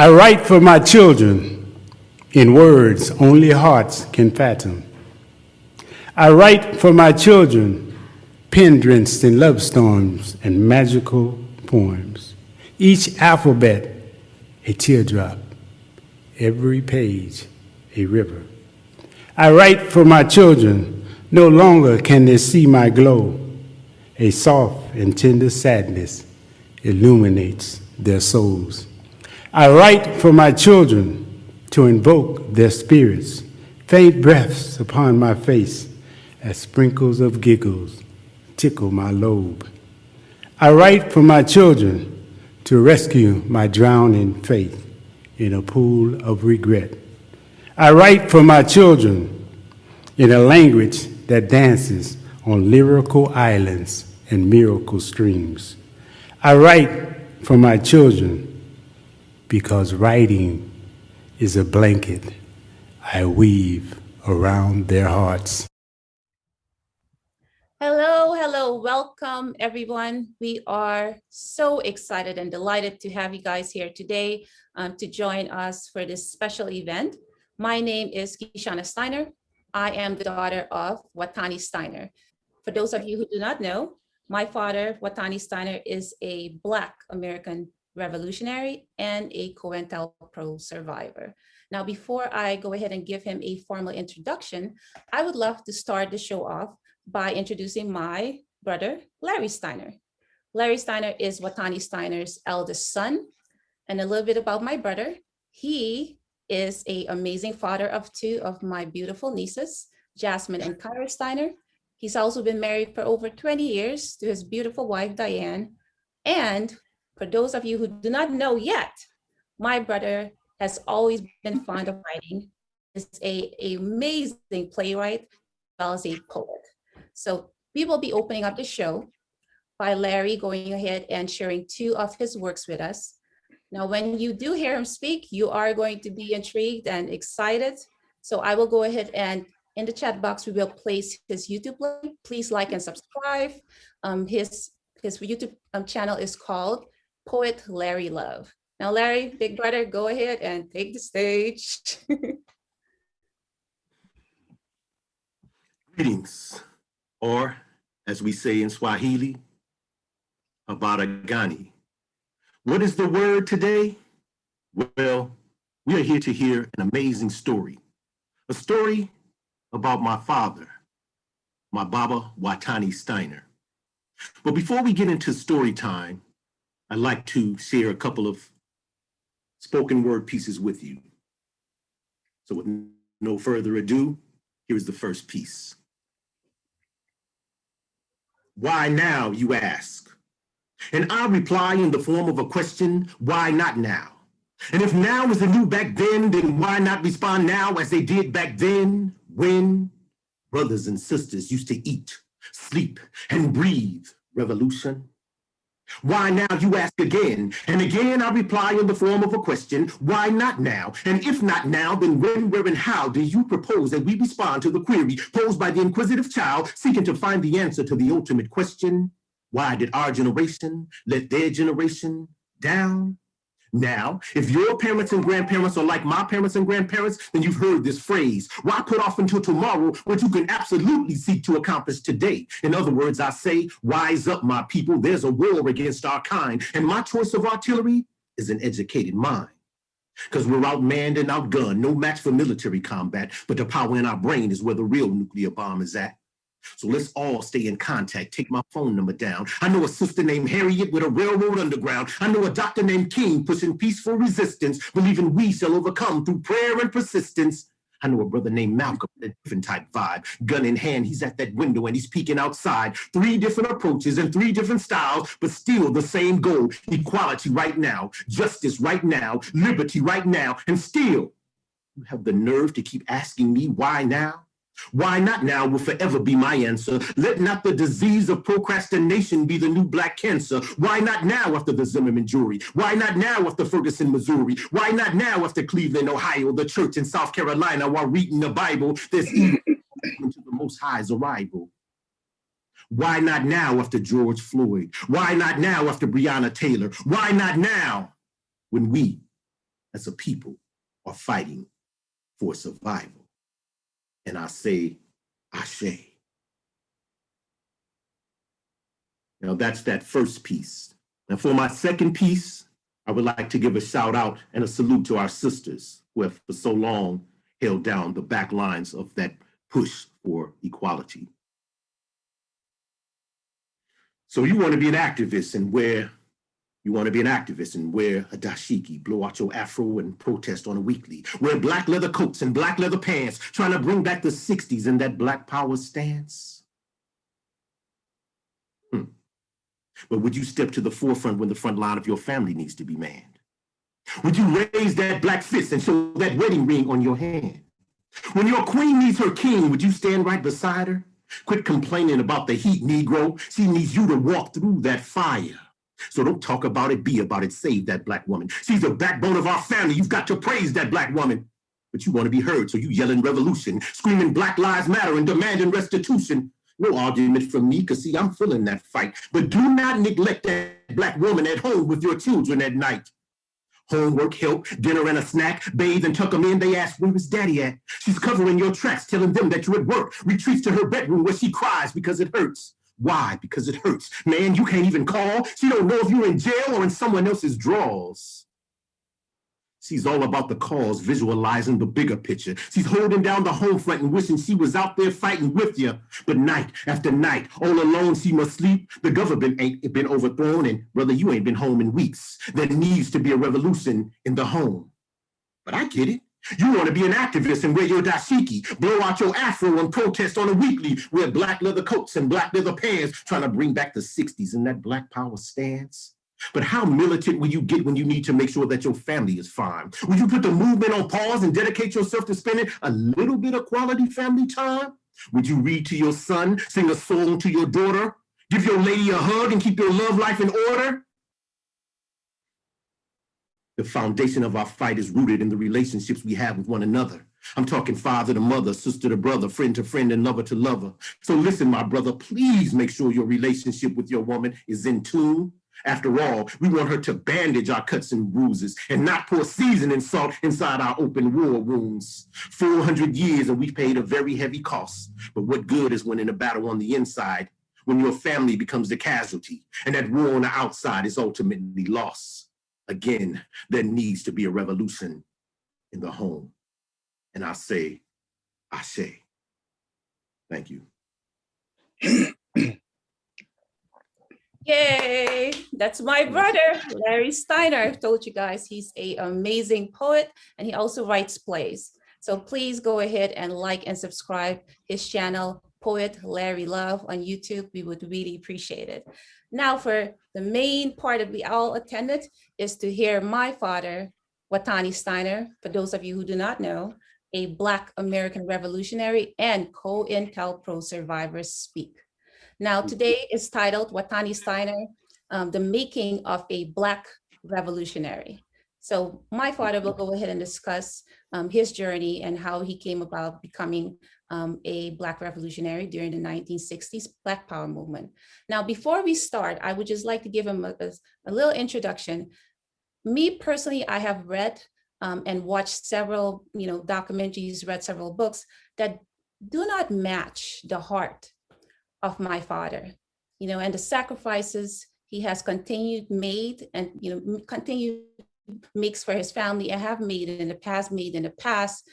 I write for my children in words only hearts can fathom. I write for my children, pen drenched in love storms and magical poems. Each alphabet a teardrop, every page a river. I write for my children, no longer can they see my glow. A soft and tender sadness illuminates their souls. I write for my children to invoke their spirits, faint breaths upon my face as sprinkles of giggles tickle my lobe. I write for my children to rescue my drowning faith in a pool of regret. I write for my children in a language that dances on lyrical islands and miracle streams. I write for my children because writing is a blanket I weave around their hearts. Hello, welcome everyone. We are so excited and delighted to have you guys here today to join us for this special event. My name is Kishana Stiner. I am the daughter of Watani Stiner. For those of you who do not know, my father, Watani Stiner, is a Black American revolutionary and a Cointel-Pro survivor. Now, before I go ahead and give him a formal introduction, I would love to start the show off by introducing my brother, Larry Stiner. Larry Stiner is Watani Stiner's eldest son. And a little bit about my brother. He is an amazing father of two of my beautiful nieces, Jasmine and Kyra Stiner. He's also been married for over 20 years to his beautiful wife, Diane. And for those of you who do not know yet, my brother has always been fond of writing. He's an amazing playwright as well as a poet. So we will be opening up the show by Larry going ahead and sharing two of his works with us. Now, when you do hear him speak, you are going to be intrigued and excited. So I will go ahead and in the chat box, we will place his YouTube link. Please like and subscribe. His YouTube channel is called Poet Larry Love. Now, Larry, big brother, go ahead and take the stage. Greetings, or as we say in Swahili, habari gani. What is the word today? Well, we are here to hear an amazing story. A story about my father, my Baba Watani Stiner. But before we get into story time, I'd like to share a couple of spoken word pieces with you. So with no further ado, here's the first piece. Why now, you ask? And I reply in the form of a question, why not now? And if now is the new back then why not respond now as they did back then, when brothers and sisters used to eat, sleep, and breathe revolution? Why now, you ask again, and again I reply in the form of a question, why not now? And if not now, then when, where, and how do you propose that we respond to the query posed by the inquisitive child seeking to find the answer to the ultimate question? Why did our generation let their generation down? Now, if your parents and grandparents are like my parents and grandparents, then you've heard this phrase. Why put off until tomorrow what you can absolutely seek to accomplish today? In other words, I say, wise up, my people. There's a war against our kind. And my choice of artillery is an educated mind. Because we're outmanned and outgunned, no match for military combat, but the power in our brain is where the real nuclear bomb is at. So let's all stay in contact. Take my phone number down. I know a sister named Harriet with a railroad underground. I know a doctor named King pushing peaceful resistance, believing we shall overcome through prayer and persistence. I know a brother named Malcolm with a different type vibe. Gun in hand, he's at that window and he's peeking outside. 3 different approaches and 3 different styles, but still the same goal. Equality right now, justice right now, liberty right now, and still you have the nerve to keep asking me why now? Why not now will forever be my answer. Let not the disease of procrastination be the new black cancer. Why not now after the Zimmerman jury? Why not now after Ferguson, Missouri? Why not now after Cleveland, Ohio, the church in South Carolina while reading the Bible? There's evil to the Most High's arrival. Why not now after George Floyd? Why not now after Breonna Taylor? Why not now when we as a people are fighting for survival. And I say, Ashe. Now that's that first piece. Now for my second piece, I would like to give a shout out and a salute to our sisters who have for so long held down the back lines of that push for equality. So you want to be an activist and wear a dashiki, blow out your afro and protest on a weekly, wear black leather coats and black leather pants, trying to bring back the 60s in that black power stance. But would you step to the forefront when the front line of your family needs to be manned? Would you raise that black fist and show that wedding ring on your hand? When your queen needs her king, would you stand right beside her? Quit complaining about the heat, Negro. She needs you to walk through that fire. So don't talk about it, be about it. Save that black woman. She's the backbone of our family. You've got to praise that black woman. But you want to be heard, so you yelling revolution, screaming Black Lives Matter and demanding restitution. No argument from me, because see, I'm feeling that fight. But do not neglect that black woman at home with your children at night. Homework, help, dinner and a snack, bathe and tuck them in. They ask, where is daddy at? She's covering your tracks, telling them that you're at work. Retreats to her bedroom where she cries because it hurts. Why? Because it hurts. Man, you can't even call. She don't know if you're in jail or in someone else's drawers. She's all about the cause, visualizing the bigger picture. She's holding down the home front and wishing she was out there fighting with you. But night after night, all alone she must sleep. The government ain't been overthrown, and brother, you ain't been home in weeks. There needs to be a revolution in the home. But I get it. You want to be an activist and wear your dashiki, blow out your afro and protest on a weekly, wear black leather coats and black leather pants, trying to bring back the 60s in that black power stance. But how militant will you get when you need to make sure that your family is fine? Will you put the movement on pause and dedicate yourself to spending a little bit of quality family time? Would you read to your son, sing a song to your daughter, give your lady a hug and keep your love life in order? The foundation of our fight is rooted in the relationships we have with one another. I'm talking father to mother, sister to brother, friend to friend, and lover to lover. So listen, my brother, please make sure your relationship with your woman is in tune. After all, we want her to bandage our cuts and bruises and not pour seasoning salt inside our open war wounds. 400 years and we've paid a very heavy cost. But what good is winning a battle on the inside when your family becomes the casualty and that war on the outside is ultimately lost? Again, there needs to be a revolution in the home. And I say, Ashe. Thank you. Yay, that's my brother, Larry Stiner. I've told you guys he's an amazing poet and he also writes plays. So please go ahead and like and subscribe his channel, Poet Larry Love on YouTube. We would really appreciate it. Now for the main part that we all attended is to hear my father, Watani Stiner, for those of you who do not know, a Black American revolutionary and Cointel-Pro survivor speak. Now, today is titled Watani Stiner, The Making of a Black Revolutionary. So my father will go ahead and discuss his journey and how he came about becoming a Black revolutionary during the 1960s Black Power movement. Now, before we start, I would just like to give him a little introduction. Me personally, I have read and watched several documentaries, read several books that do not match the heart of my father, and the sacrifices he has continued made and continued makes for his family and have made in the past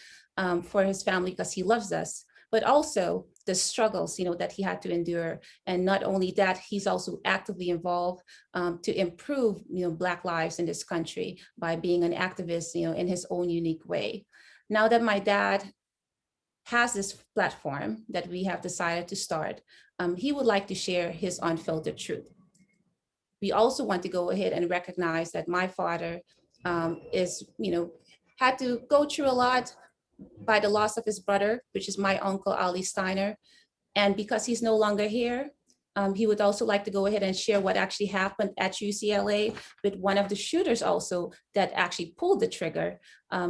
for his family because he loves us, but also the struggles that he had to endure. And not only that, he's also actively involved to improve Black lives in this country by being an activist in his own unique way. Now that my dad has this platform that we have decided to start, he would like to share his unfiltered truth. We also want to go ahead and recognize that my father had to go through a lot by the loss of his brother, which is my uncle, Ali Stiner. And because he's no longer here, he would also like to go ahead and share what actually happened at UCLA with one of the shooters also that actually pulled the trigger.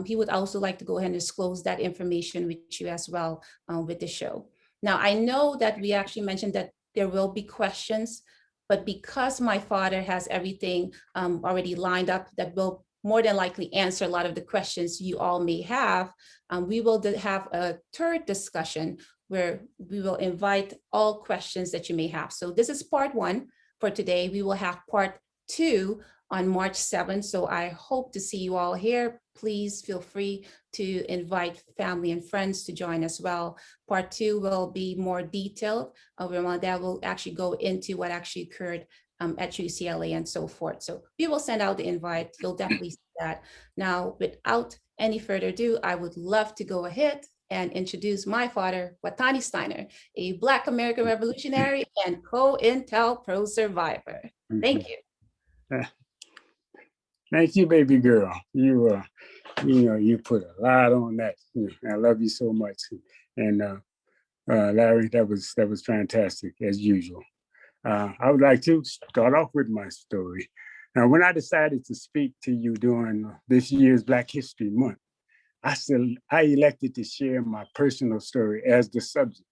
He would also like to go ahead and disclose that information with you as well with the show. Now, I know that we actually mentioned that there will be questions, but because my father has everything already lined up that will more than likely answer a lot of the questions you all may have. We will have a third discussion where we will invite all questions that you may have. So this is part 1 for today. We will have part 2 on March 7th. So I hope to see you all here. Please feel free to invite family and friends to join as well. Part 2 will be more detailed. That will actually go into what actually occurred at UCLA and so forth. So we will send out the invite. You'll definitely see that. Now, without any further ado, I would love to go ahead and introduce my father, Watani Stiner, a Black American revolutionary and Cointel-Pro survivor. Thank you. Thank you, baby girl. You put a lot on that. I love you so much. And Larry, that was fantastic as usual. I would like to start off with my story. Now, when I decided to speak to you during this year's Black History Month, I elected to share my personal story as the subject.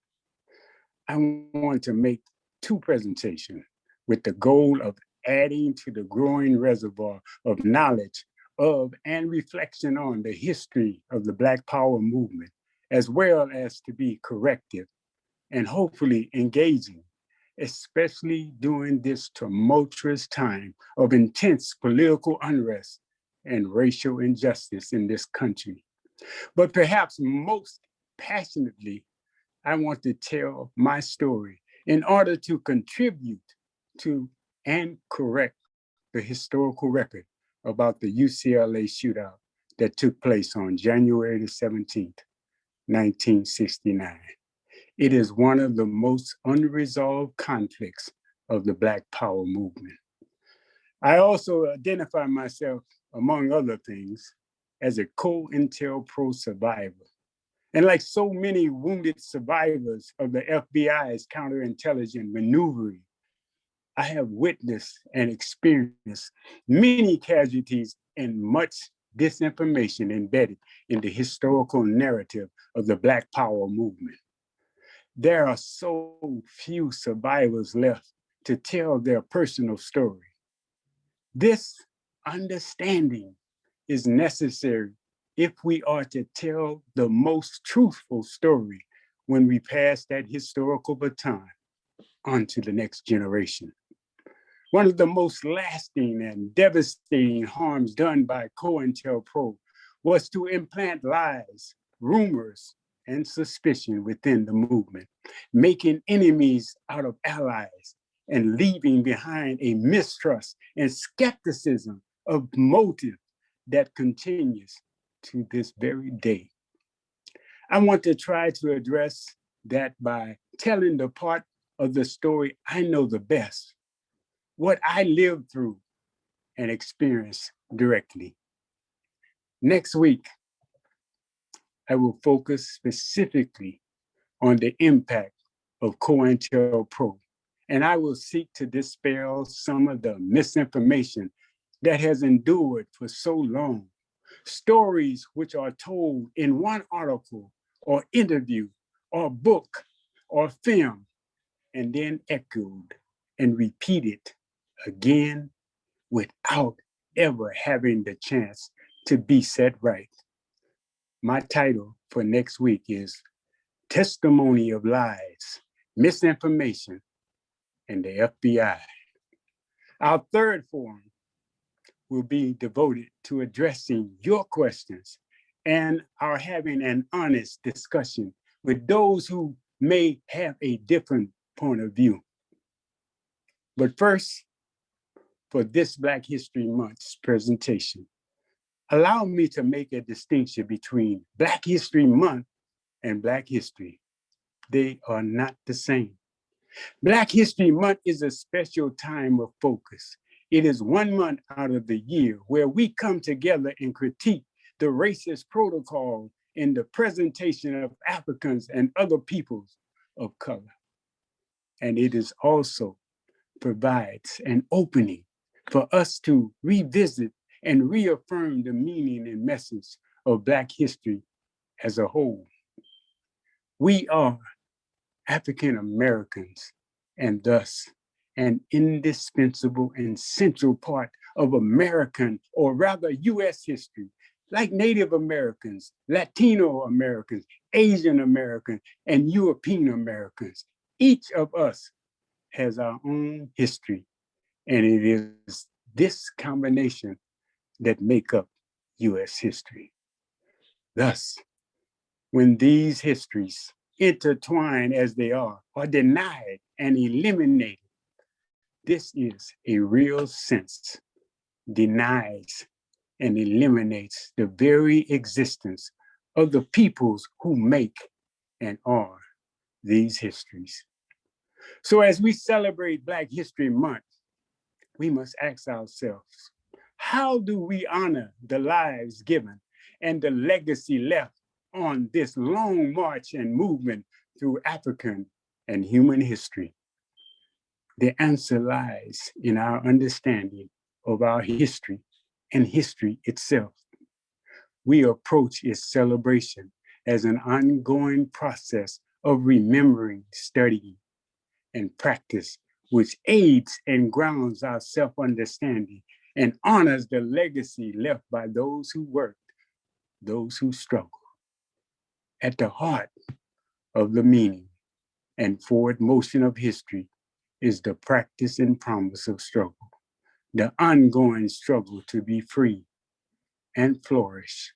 I want to make 2 presentations with the goal of adding to the growing reservoir of knowledge of and reflection on the history of the Black Power movement, as well as to be corrective and hopefully engaging, especially during this tumultuous time of intense political unrest and racial injustice in this country. But perhaps most passionately, I want to tell my story in order to contribute to and correct the historical record about the UCLA shootout that took place on January the 17th, 1969. It is one of the most unresolved conflicts of the Black Power movement. I also identify myself, among other things, as a Cointel-Pro survivor. And like so many wounded survivors of the FBI's counterintelligence maneuvering, I have witnessed and experienced many casualties and much disinformation embedded in the historical narrative of the Black Power movement. There are so few survivors left to tell their personal story. This understanding is necessary if we are to tell the most truthful story when we pass that historical baton on to the next generation. One of the most lasting and devastating harms done by COINTELPRO was to implant lies, rumors, and suspicion within the movement, making enemies out of allies and leaving behind a mistrust and skepticism of motive that continues to this very day. I want to try to address that by telling the part of the story I know the best, what I lived through and experienced directly. Next week, I will focus specifically on the impact of COINTELPRO, and I will seek to dispel some of the misinformation that has endured for so long. Stories which are told in one article or interview or book or film and then echoed and repeated again without ever having the chance to be set right. My title for next week is Testimony of Lies, Misinformation, and the FBI. Our third forum will be devoted to addressing your questions and our having an honest discussion with those who may have a different point of view. But first, for this Black History Month's presentation, allow me to make a distinction between Black History Month and Black history. They are not the same. Black History Month is a special time of focus. It is 1 month out of the year where we come together and critique the racist protocol in the presentation of Africans and other peoples of color. And it is also provides an opening for us to revisit and reaffirm the meaning and message of Black history as a whole. We are African Americans, and thus an indispensable and central part of American, or rather US history, like Native Americans, Latino Americans, Asian Americans, and European Americans. Each of us has our own history, and it is this combination that make up US history. Thus, when these histories intertwine as they are denied and eliminated, this is a real sense, denies and eliminates the very existence of the peoples who make and are these histories. So as we celebrate Black History Month, we must ask ourselves, how do we honor the lives given and the legacy left on this long march and movement through African and human history? The answer lies in our understanding of our history and history itself. We approach its celebration as an ongoing process of remembering, studying, and practice, which aids and grounds our self-understanding and honors the legacy left by those who worked, those who struggled. At the heart of the meaning and forward motion of history is the practice and promise of struggle, the ongoing struggle to be free and flourish.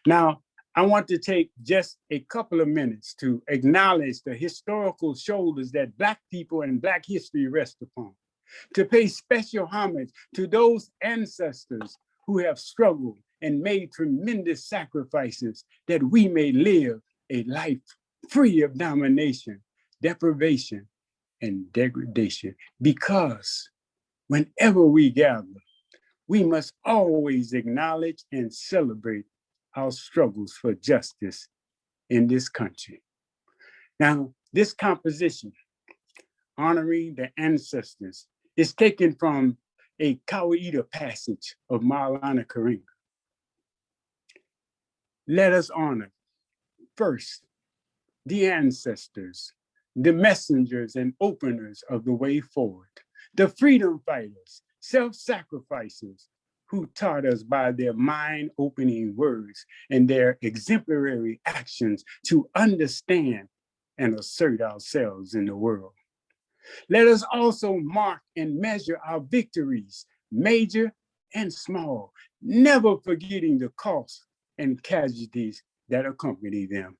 Now, I want to take just a couple of minutes to acknowledge the historical shoulders that Black people and Black history rest upon, to pay special homage to those ancestors who have struggled and made tremendous sacrifices that we may live a life free of domination, deprivation, and degradation. Because whenever we gather, we must always acknowledge and celebrate our struggles for justice in this country. Now, this composition, honoring the ancestors, is taken from a Kawaida passage of Maulana Karim. Let us honor first the ancestors, the messengers and openers of the way forward, the freedom fighters, self-sacrificers, who taught us by their mind-opening words and their exemplary actions to understand and assert ourselves in the world. Let us also mark and measure our victories, major and small, never forgetting the costs and casualties that accompany them.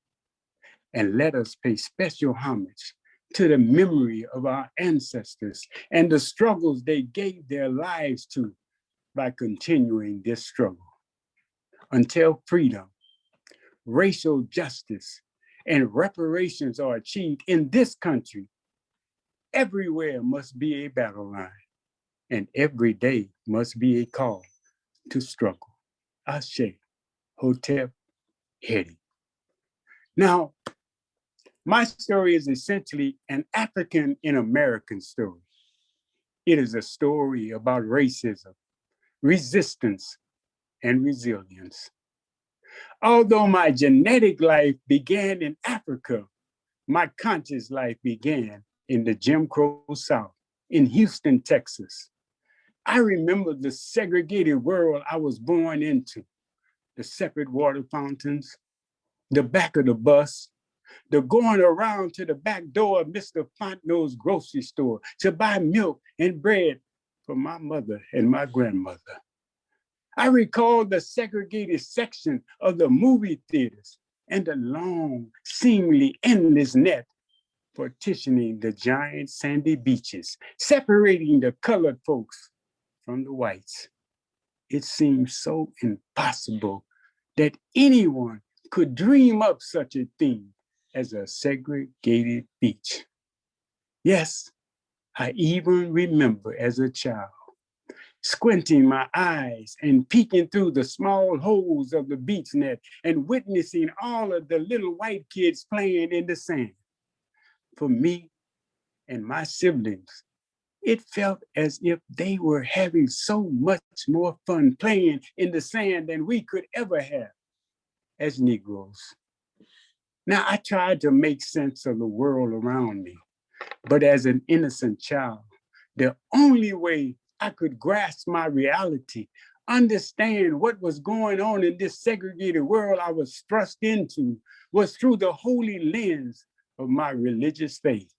And let us pay special homage to the memory of our ancestors and the struggles they gave their lives to by continuing this struggle. Until freedom, racial justice, and reparations are achieved in this country, everywhere must be a battle line, and every day must be a call to struggle. Ashe, Hotep, Hedi. Now, my story is essentially an African and American story. It is a story about racism, resistance, and resilience. Although my genetic life began in Africa, my conscious life began in the Jim Crow South, in Houston, Texas. I remember the segregated world I was born into, the separate water fountains, the back of the bus, the going around to the back door of Mr. Fontenot's grocery store to buy milk and bread for my mother and my grandmother. I recall the segregated section of the movie theaters and the long, seemingly endless net partitioning the giant sandy beaches, separating the colored folks from the whites. It seemed so impossible that anyone could dream up such a thing as a segregated beach. Yes, I even remember as a child squinting my eyes and peeking through the small holes of the beach net and witnessing all of the little white kids playing in the sand. For me and my siblings, it felt as if they were having so much more fun playing in the sand than we could ever have as Negroes. Now, I tried to make sense of the world around me, but as an innocent child, the only way I could grasp my reality, understand what was going on in this segregated world I was thrust into, was through the holy lens of my religious faith,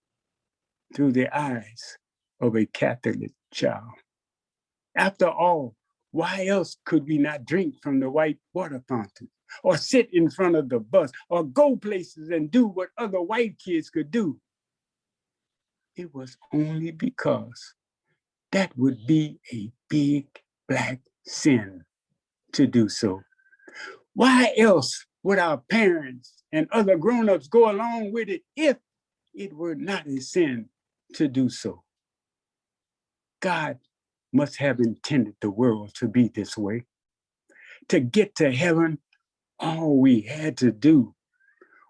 through the eyes of a Catholic child. After all, why else could we not drink from the white water fountain, or sit in front of the bus, or go places and do what other white kids could do? It was only because that would be a big Black sin to do so. Why else would our parents and other grown-ups go along with it if it were not a sin to do so? God must have intended the world to be this way. To get to heaven, all we had to do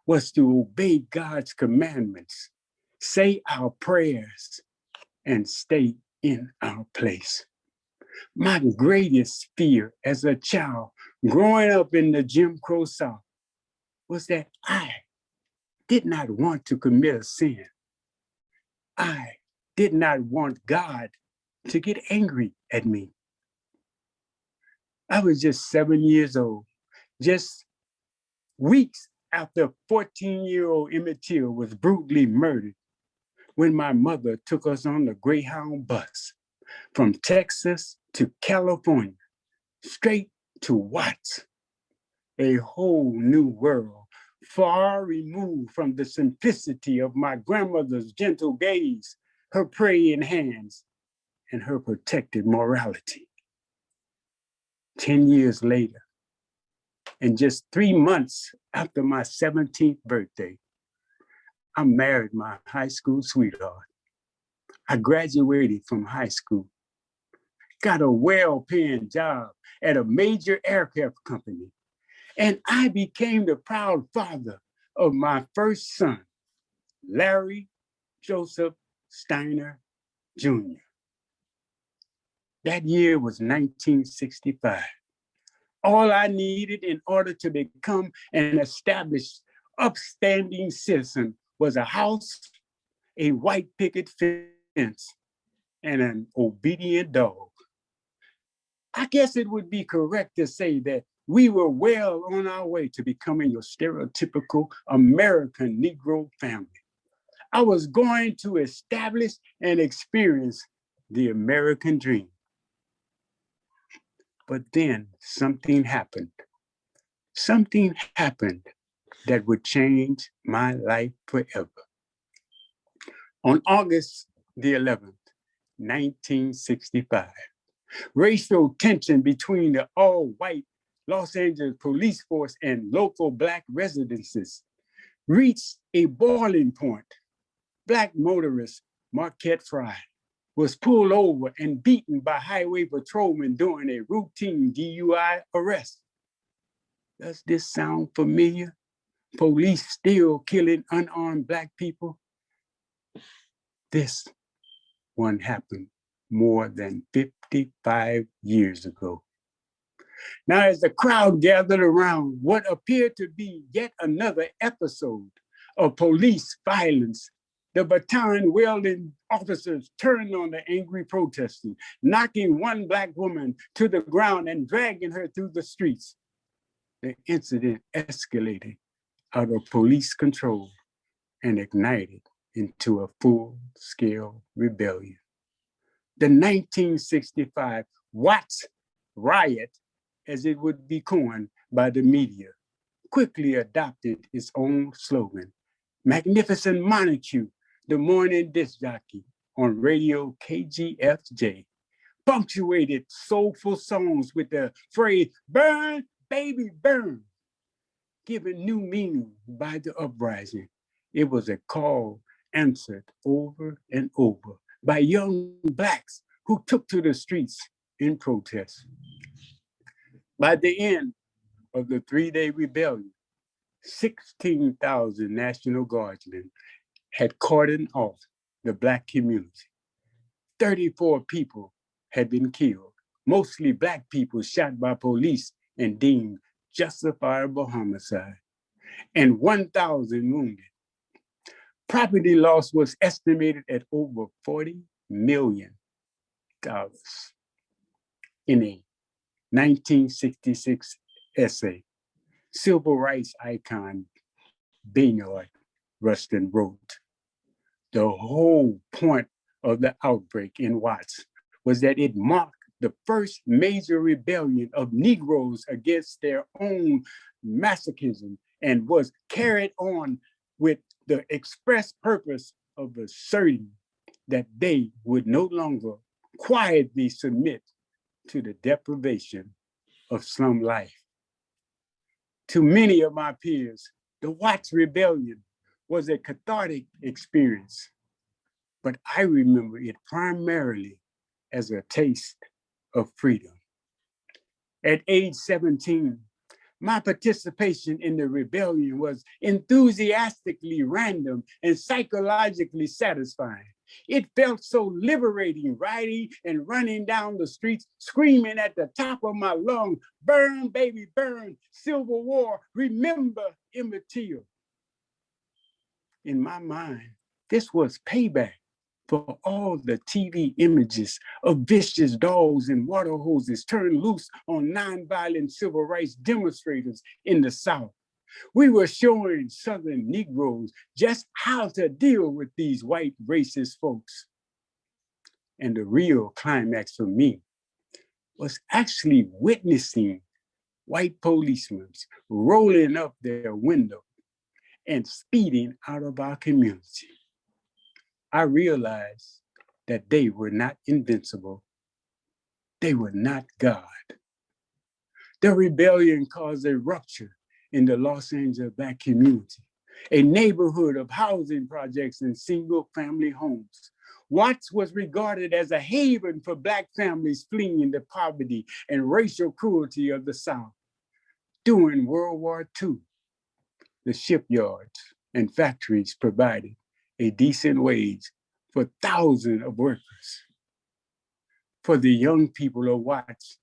was to obey God's commandments, say our prayers, and stay in our place. My greatest fear as a child growing up in the Jim Crow South was that I did not want to commit a sin. I did not want God to get angry at me. I was just 7 years old, just weeks after 14-year-old Emmett Till was brutally murdered, when my mother took us on the Greyhound bus from Texas to California, straight to Watts, a whole new world, far removed from the simplicity of my grandmother's gentle gaze, her praying hands, and her protected morality. 10 years later, and just 3 months after my 17th birthday, I married my high school sweetheart. I graduated from high school, got a well-paying job at a major aircraft company, and I became the proud father of my first son, Larry Joseph Stiner, Jr. That year was 1965. All I needed in order to become an established, upstanding citizen was a house, a white picket fence, and an obedient dog. I guess it would be correct to say that we were well on our way to becoming your stereotypical American Negro family. I was going to establish and experience the American dream. But then something happened. Something happened that would change my life forever. On August the 11th, 1965, racial tension between the all-white Los Angeles police force and local Black residences reached a boiling point. Black motorist Marquette Fry was pulled over and beaten by highway patrolmen during a routine DUI arrest. Does this sound familiar? Police still killing unarmed Black people? This one happened more than 55 years ago. Now, as the crowd gathered around what appeared to be yet another episode of police violence, the baton-wielding officers turned on the angry protesters, knocking one Black woman to the ground and dragging her through the streets. The incident escalated out of police control and ignited into a full-scale rebellion. The 1965 Watts riot, as it would be coined by the media, quickly adopted its own slogan, Magnificent Montague, the morning disc jockey on radio KGFJ, punctuated soulful songs with the phrase, burn, baby, burn, given new meaning by the uprising. It was a call answered over and over by young Blacks who took to the streets in protest. By the end of the 3-day rebellion, 16,000 National Guardsmen had cordoned off the Black community. 34 people had been killed, mostly Black people shot by police and deemed justifiable homicide, and 1,000 wounded. Property loss was estimated at over 40 million. dollars in a 1966 essay. Civil rights icon Bayard Rustin wrote, "The whole point of the outbreak in Watts was that it marked the first major rebellion of Negroes against their own masochism and was carried on with the express purpose of asserting that they would no longer quietly submit to the deprivation of slum life." To many of my peers, the Watts Rebellion was a cathartic experience, but I remember it primarily as a taste of freedom. At age 17, my participation in the rebellion was enthusiastically random and psychologically satisfying. It felt so liberating riding and running down the streets, screaming at the top of my lungs, "Burn, baby, burn, Civil War, remember Emmett Till." In my mind, this was payback for all the TV images of vicious dogs and water hoses turned loose on nonviolent civil rights demonstrators in the South. We were showing Southern Negroes just how to deal with these white racist folks. And the real climax for me was actually witnessing white policemen rolling up their window and speeding out of our community. I realized that they were not invincible. They were not God. The rebellion caused a rupture in the Los Angeles Black community, a neighborhood of housing projects and single-family homes. Watts was regarded as a haven for Black families fleeing the poverty and racial cruelty of the South. During World War II, the shipyards and factories provided a decent wage for thousands of workers. For the young people of Watts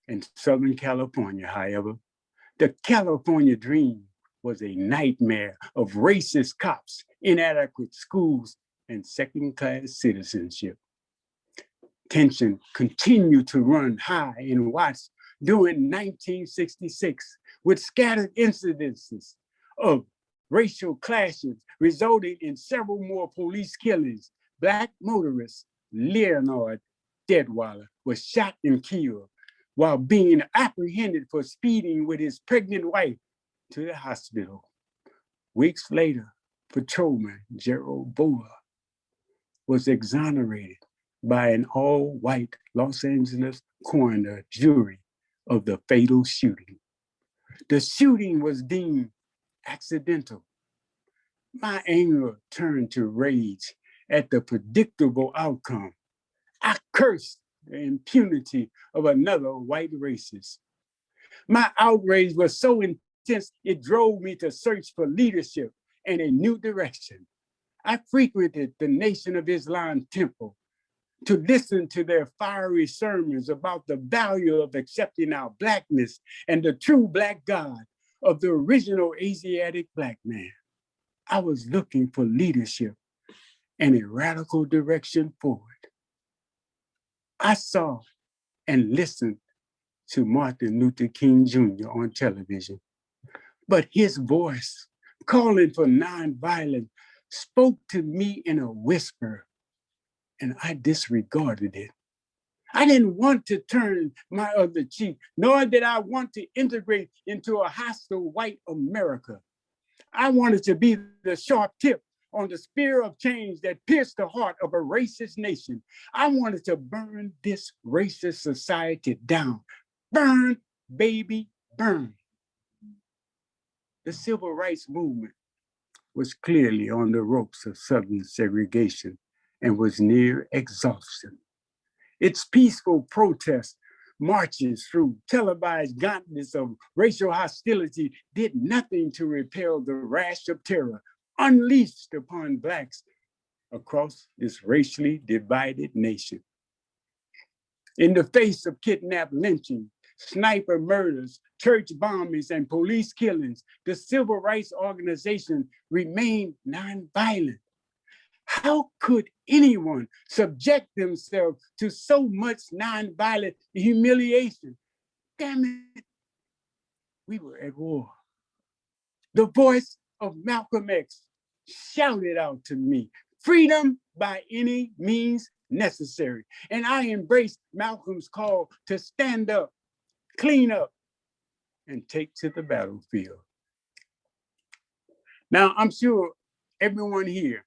in Southern California, however, the California dream was a nightmare of racist cops, inadequate schools, and second-class citizenship. Tension continued to run high in Watts during 1966, with scattered incidences of racial clashes resulting in several more police killings. Black motorist Leonard Deadwaller was shot and killed while being apprehended for speeding with his pregnant wife to the hospital. Weeks later, patrolman Gerald Boa was exonerated by an all-white Los Angeles coroner jury of the fatal shooting. The shooting was deemed accidental. My anger turned to rage at the predictable outcome. I cursed the impunity of another white racist. My outrage was so intense, it drove me to search for leadership and a new direction. I frequented the Nation of Islam temple to listen to their fiery sermons about the value of accepting our Blackness and the true Black God of the original Asiatic Black man. I was looking for leadership and a radical direction forward. I saw and listened to Martin Luther King Jr. on television, but his voice calling for nonviolence spoke to me in a whisper, and I disregarded it. I didn't want to turn my other cheek, nor did I want to integrate into a hostile white America. I wanted to be the sharp tip on the spear of change that pierced the heart of a racist nation. I wanted to burn this racist society down. Burn, baby, burn. The civil rights movement was clearly on the ropes of Southern segregation and was near exhaustion. Its peaceful protests, marches through televised gauntlets of racial hostility did nothing to repel the rash of terror unleashed upon Blacks across this racially divided nation. In the face of kidnap lynching, sniper murders, church bombings, and police killings, the civil rights organization remained nonviolent. How could anyone subject themselves to so much nonviolent humiliation? Damn it, we were at war. The voice of Malcolm X shouted out to me, freedom by any means necessary. And I embraced Malcolm's call to stand up, clean up, and take to the battlefield. Now, I'm sure everyone here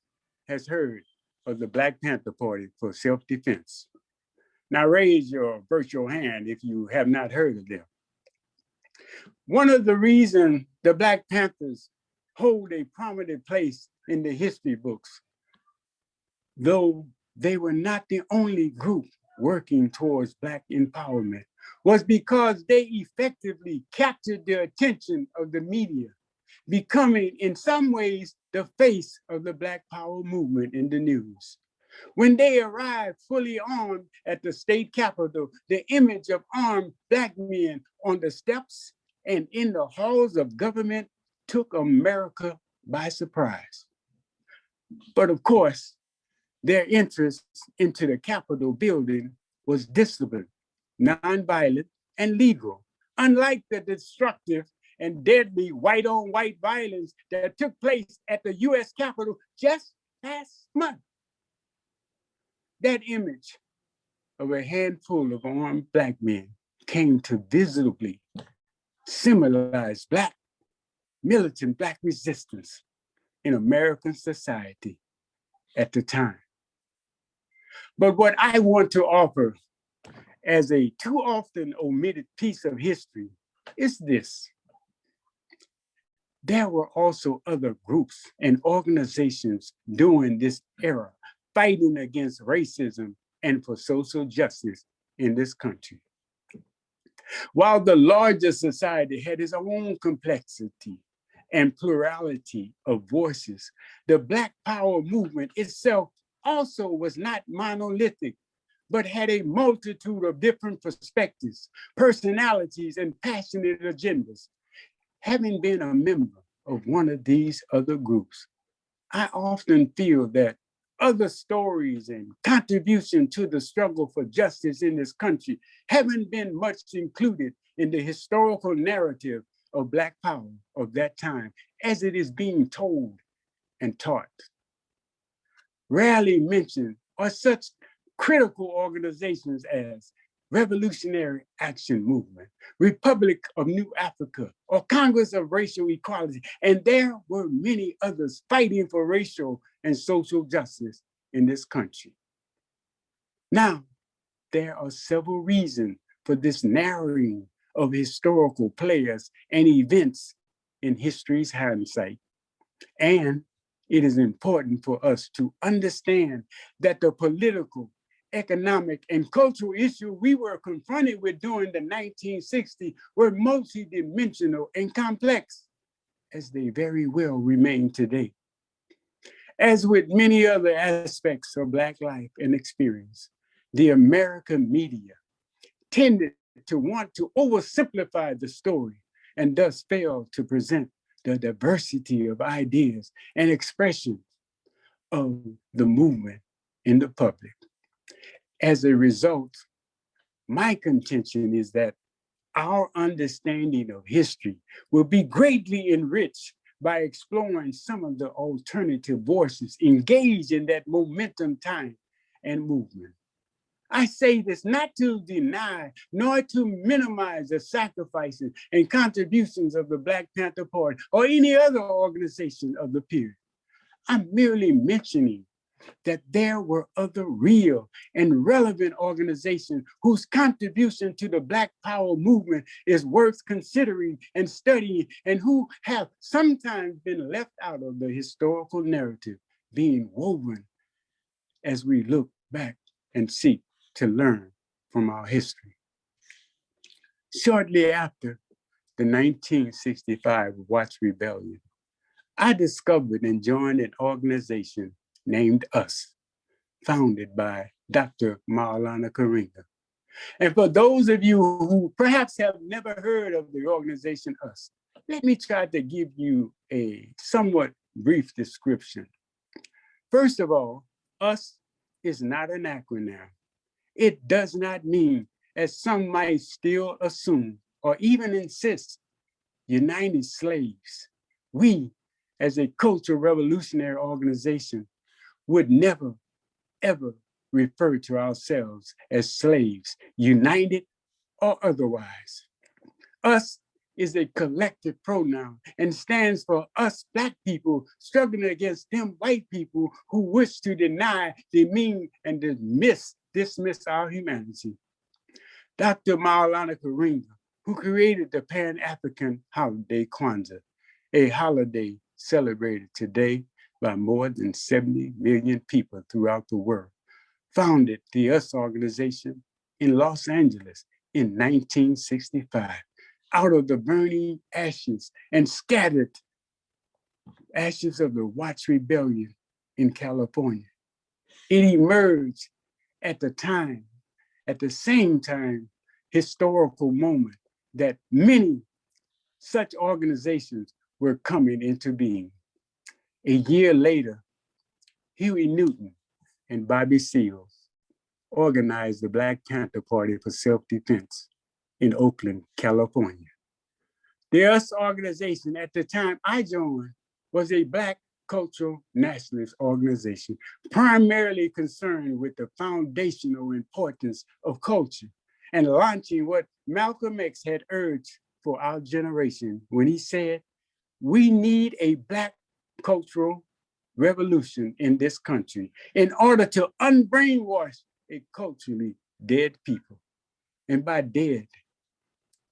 has heard of the Black Panther Party for self-defense. Now raise your virtual hand if you have not heard of them. One of the reasons the Black Panthers hold a prominent place in the history books, though they were not the only group working towards Black empowerment, was because they effectively captured the attention of the media, becoming in some ways the face of the Black Power movement in the news. When they arrived fully armed at the state capitol, the image of armed Black men on the steps and in the halls of government took America by surprise. But of course, their entrance into the Capitol building was disciplined, nonviolent, and legal, unlike the destructive and deadly white-on-white violence that took place at the US Capitol just last month. That image of a handful of armed Black men came to visibly symbolize militant Black resistance in American society at the time. But what I want to offer as a too often omitted piece of history is this. There were also other groups and organizations during this era fighting against racism and for social justice in this country. While the larger society had its own complexity and plurality of voices, the Black Power movement itself also was not monolithic, but had a multitude of different perspectives, personalities, and passionate agendas. Having been a member of one of these other groups, I often feel that other stories and contribution to the struggle for justice in this country haven't been much included in the historical narrative of Black power of that time as it is being told and taught. Rarely mentioned are such critical organizations as Revolutionary Action Movement, Republic of New Africa, or Congress of Racial Equality, and there were many others fighting for racial and social justice in this country. Now, there are several reasons for this narrowing of historical players and events in history's hindsight. And it is important for us to understand that the political, economic, and cultural issues we were confronted with during the 1960s were multidimensional and complex, as they very well remain today. As with many other aspects of Black life and experience, the American media tended to want to oversimplify the story and thus fail to present the diversity of ideas and expressions of the movement in the public. As a result, my contention is that our understanding of history will be greatly enriched by exploring some of the alternative voices engaged in that momentum time and movement. I say this not to deny nor to minimize the sacrifices and contributions of the Black Panther Party or any other organization of the period. I'm merely mentioning that there were other real and relevant organizations whose contribution to the Black Power movement is worth considering and studying, and who have sometimes been left out of the historical narrative being woven as we look back and seek to learn from our history. Shortly after the 1965 Watts Rebellion, I discovered and joined an organization named US, founded by Dr. Maulana Karinga. And for those of you who perhaps have never heard of the organization US, let me try to give you a somewhat brief description. First of all, US is not an acronym. It does not mean, as some might still assume or even insist, United Slaves. We, as a cultural revolutionary organization, would never, ever refer to ourselves as slaves, united or otherwise. Us is a collective pronoun and stands for us Black people struggling against them white people who wish to deny, demean, and dismiss our humanity. Dr. Maulana Karinga, who created the Pan-African holiday Kwanzaa, a holiday celebrated today by more than 70 million people throughout the world, founded the US organization in Los Angeles in 1965 out of the burning ashes and scattered ashes of the Watts Rebellion in California. It emerged at the same time, historical moment that many such organizations were coming into being. A year later, Huey Newton and Bobby Seals organized the Black Panther Party for self-defense in Oakland, California. The US organization at the time I joined was a Black cultural nationalist organization, primarily concerned with the foundational importance of culture and launching what Malcolm X had urged for our generation when he said, we need a Black cultural revolution in this country in order to unbrainwash a culturally dead people. And by dead,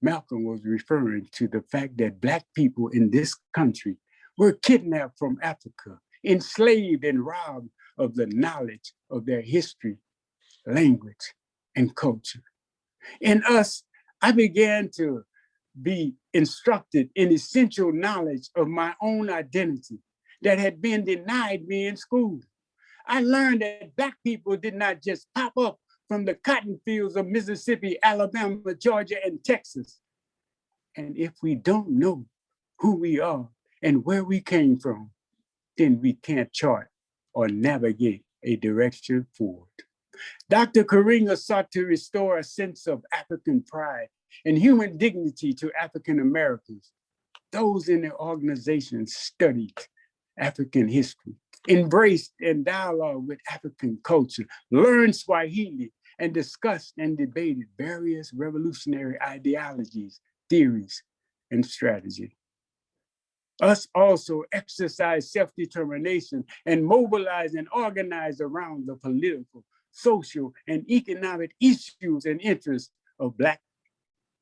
Malcolm was referring to the fact that Black people in this country were kidnapped from Africa, enslaved and robbed of the knowledge of their history, language, and culture. In us, I began to be instructed in essential knowledge of my own identity that had been denied me in school. I learned that Black people did not just pop up from the cotton fields of Mississippi, Alabama, Georgia, and Texas. And if we don't know who we are and where we came from, then we can't chart or navigate a direction forward. Dr. Karinga sought to restore a sense of African pride and human dignity to African Americans. Those in the organization studied African history, embraced and dialogued with African culture, learned Swahili, and discussed and debated various revolutionary ideologies, theories, and strategy. Us also exercise self-determination and mobilize and organize around the political, social, and economic issues and interests of Black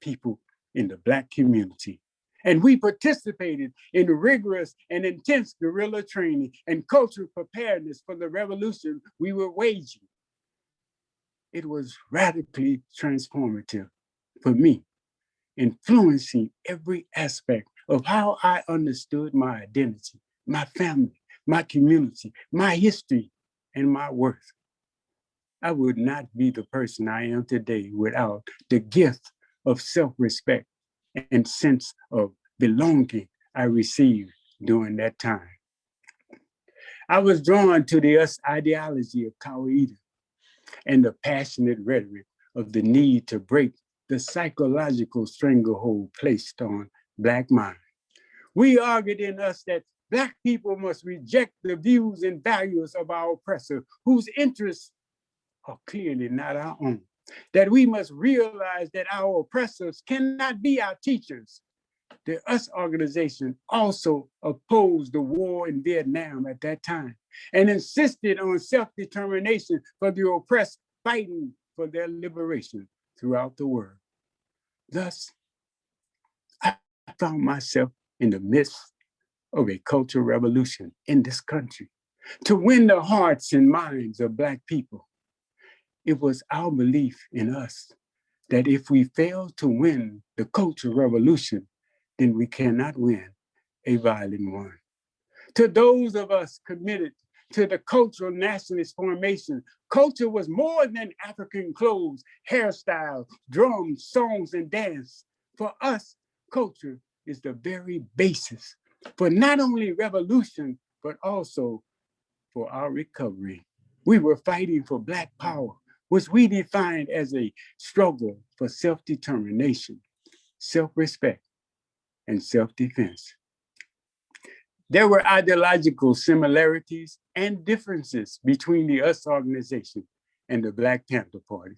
people in the Black community. And we participated in rigorous and intense guerrilla training and cultural preparedness for the revolution we were waging. It was radically transformative for me, influencing every aspect of how I understood my identity, my family, my community, my history, and my worth. I would not be the person I am today without the gift of self-respect and sense of belonging I received during that time. I was drawn to the US ideology of Kawaida and the passionate rhetoric of the need to break the psychological stranglehold placed on Black mind. We argued in us that Black people must reject the views and values of our oppressor, whose interests are clearly not our own. That we must realize that our oppressors cannot be our teachers. The US organization also opposed the war in Vietnam at that time and insisted on self-determination for the oppressed fighting for their liberation throughout the world. Thus, I found myself in the midst of a cultural revolution in this country to win the hearts and minds of Black people. It was our belief in us that if we fail to win the cultural revolution, then we cannot win a violent one. To those of us committed to the cultural nationalist formation, culture was more than African clothes, hairstyles, drums, songs, and dance. For us, culture is the very basis for not only revolution, but also for our recovery. We were fighting for Black power, which we defined as a struggle for self-determination, self-respect, and self-defense. There were ideological similarities and differences between the US organization and the Black Panther Party.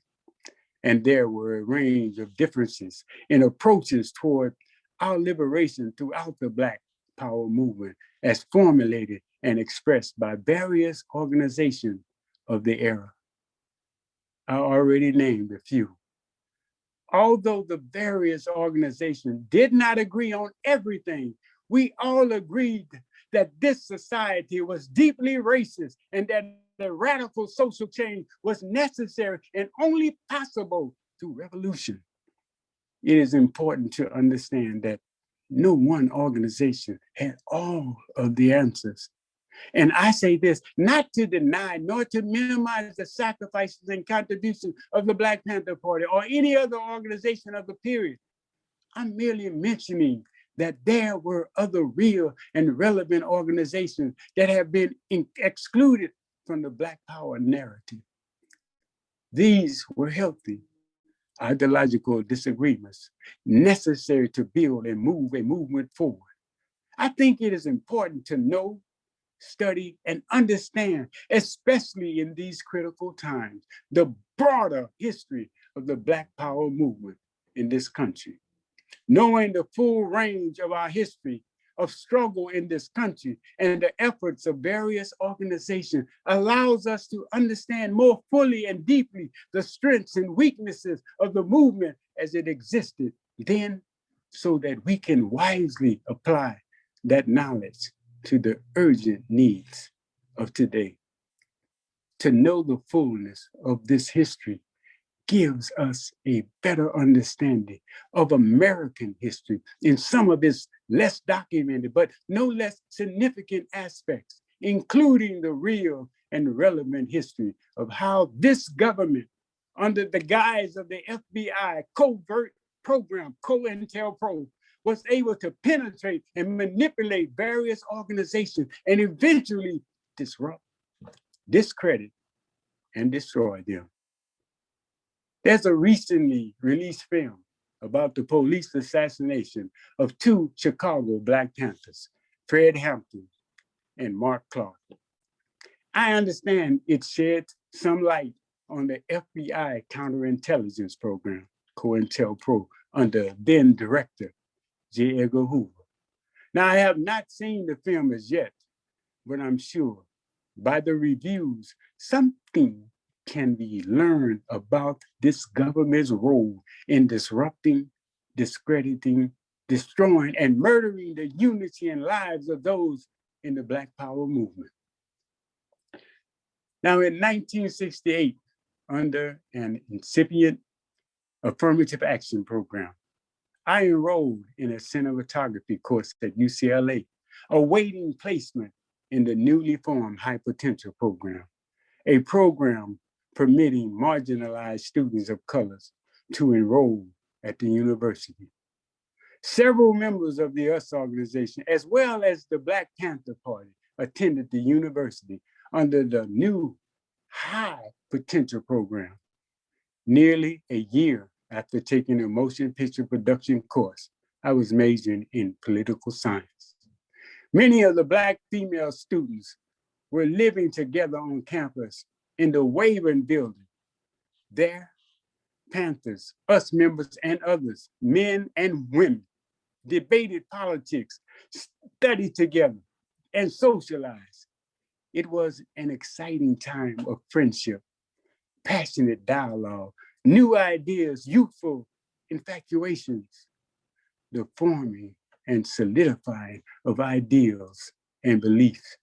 And there were a range of differences in approaches toward our liberation throughout the Black Power movement as formulated and expressed by various organizations of the era. I already named a few. Although the various organizations did not agree on everything, we all agreed that this society was deeply racist and that the radical social change was necessary and only possible through revolution. It is important to understand that no one organization had all of the answers. And I say this not to deny nor to minimize the sacrifices and contributions of the Black Panther Party or any other organization of the period. I'm merely mentioning that there were other real and relevant organizations that have been excluded from the Black Power narrative. These were healthy ideological disagreements necessary to build and move a movement forward. I think it is important to know, study, and understand, especially in these critical times, the broader history of the Black Power movement in this country. Knowing the full range of our history of struggle in this country and the efforts of various organizations allows us to understand more fully and deeply the strengths and weaknesses of the movement as it existed then, so that we can wisely apply that knowledge to the urgent needs of today. To know the fullness of this history gives us a better understanding of American history in some of its less documented, but no less significant aspects, including the real and relevant history of how this government, under the guise of the FBI covert program, Cointel-Pro, was able to penetrate and manipulate various organizations and eventually disrupt, discredit, and destroy them. There's a recently released film about the police assassination of two Chicago Black Panthers, Fred Hampton and Mark Clark. I understand it sheds some light on the FBI counterintelligence program, Cointel-Pro, under then director J. Edgar Hoover. Now, I have not seen the film as yet, but I'm sure by the reviews, something can be learned about this government's role in disrupting, discrediting, destroying, and murdering the unity and lives of those in the Black Power movement. Now, in 1968, under an incipient affirmative action program, I enrolled in a cinematography course at UCLA, awaiting placement in the newly formed High Potential program, a program permitting marginalized students of colors to enroll at the university. Several members of the US organization, as well as the Black Panther Party, attended the university under the new High Potential program. Nearly a year after taking a motion picture production course, I was majoring in political science. Many of the Black female students were living together on campus in the Wavering building. There, Panthers, us members and others, men and women, debated politics, studied together, and socialized. It was an exciting time of friendship, passionate dialogue, new ideas, youthful infatuations, the forming and solidifying of ideals and beliefs.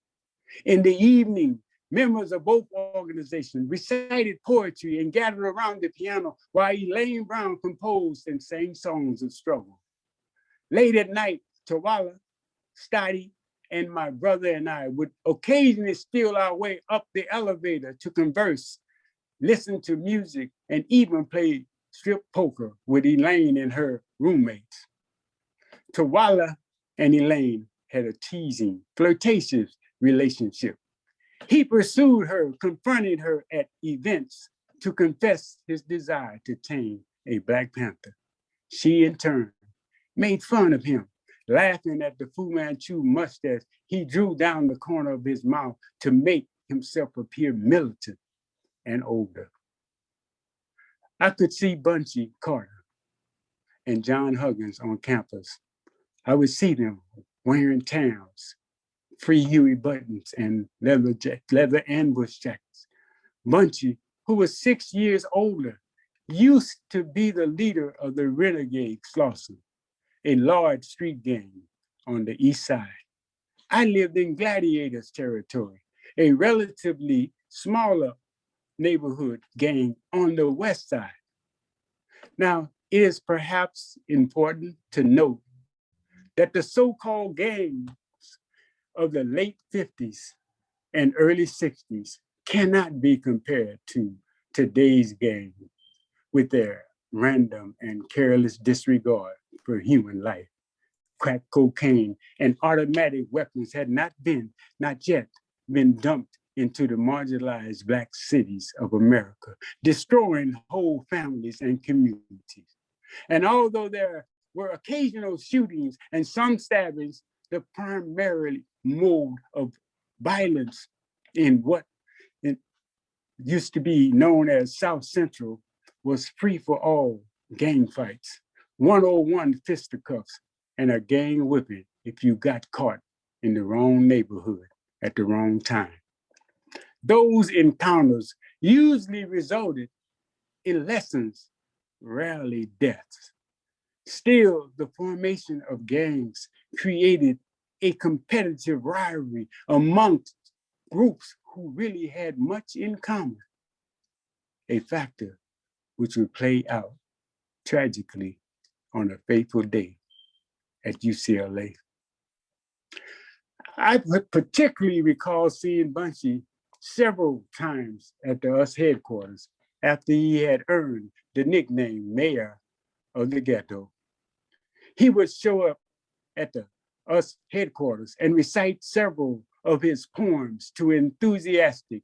In the evening, members of both organizations recited poetry and gathered around the piano while Elaine Brown composed and sang songs of struggle. Late at night, Tawala, Stadi, and my brother and I would occasionally steal our way up the elevator to converse, listen to music, and even play strip poker with Elaine and her roommates. Tawala and Elaine had a teasing, flirtatious relationship. He pursued her, confronting her at events to confess his desire to tame a Black Panther. She, in turn, made fun of him, laughing at the Fu Manchu mustache he drew down the corner of his mouth to make himself appear militant and older. I could see Bunchy Carter and John Huggins on campus. I would see them wearing towns, free Huey buttons, and leather ambush jackets. Bunchy, who was 6 years older, used to be the leader of the Renegade Slauson, a large street gang on the east side. I lived in Gladiators territory, a relatively smaller neighborhood gang on the west side. Now, it is perhaps important to note that the so-called gangs of the late 50s and early 60s cannot be compared to today's gang with their random and careless disregard for human life. Crack cocaine and automatic weapons had not yet been dumped into the marginalized Black cities of America, destroying whole families and communities. And although there were occasional shootings and some stabbings, the primary mode of violence in what it used to be known as South Central was free for all gang fights, 101 fisticuffs, and a gang whipping if you got caught in the wrong neighborhood at the wrong time. Those encounters usually resulted in lessons, rarely deaths. Still, the formation of gangs created a competitive rivalry amongst groups who really had much in common, a factor which would play out tragically on a fateful day at UCLA. I particularly recall seeing Bunchy several times at the US headquarters after he had earned the nickname Mayor of the Ghetto. He would show up at the US headquarters and recite several of his poems to enthusiastic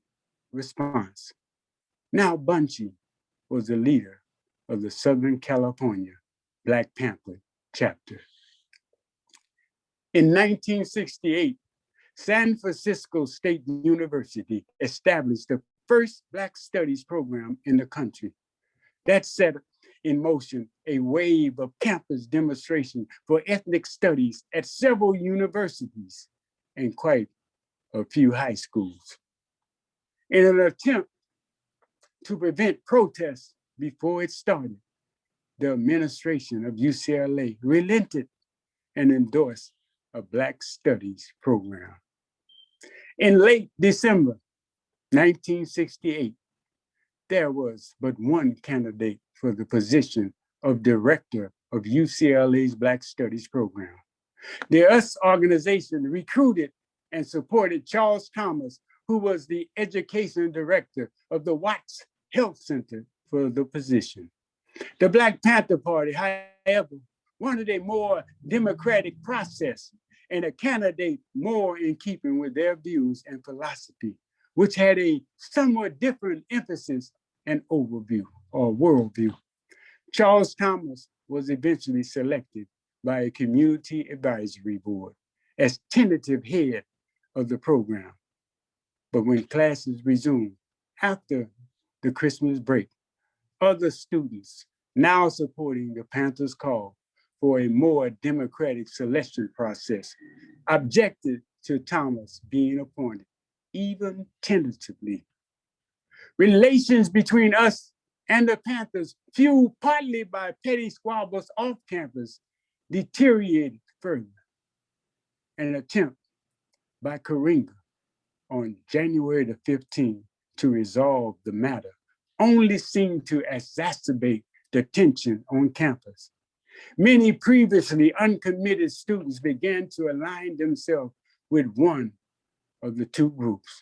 response. Now Bunchy was the leader of the Southern California Black Panther chapter. In 1968, San Francisco State University established the first Black Studies program in the country. That set in motion a wave of campus demonstration for ethnic studies at several universities and quite a few high schools. In an attempt to prevent protests before it started, the administration of UCLA relented and endorsed a Black Studies program. In late December 1968, there was but one candidate for the position of director of UCLA's Black Studies program. The US organization recruited and supported Charles Thomas, who was the education director of the Watts Health Center, for the position. The Black Panther Party, however, wanted a more democratic process and a candidate more in keeping with their views and philosophy, which had a somewhat different emphasis and overview or worldview. Charles Thomas was eventually selected by a community advisory board as tentative head of the program. But when classes resumed after the Christmas break, other students now supporting the Panthers' call for a more democratic selection process objected to Thomas being appointed, even tentatively. Relations between us and the Panthers, fueled partly by petty squabbles off campus, deteriorated further. An attempt by Karinga on January the 15th to resolve the matter only seemed to exacerbate the tension on campus. Many previously uncommitted students began to align themselves with one of the two groups.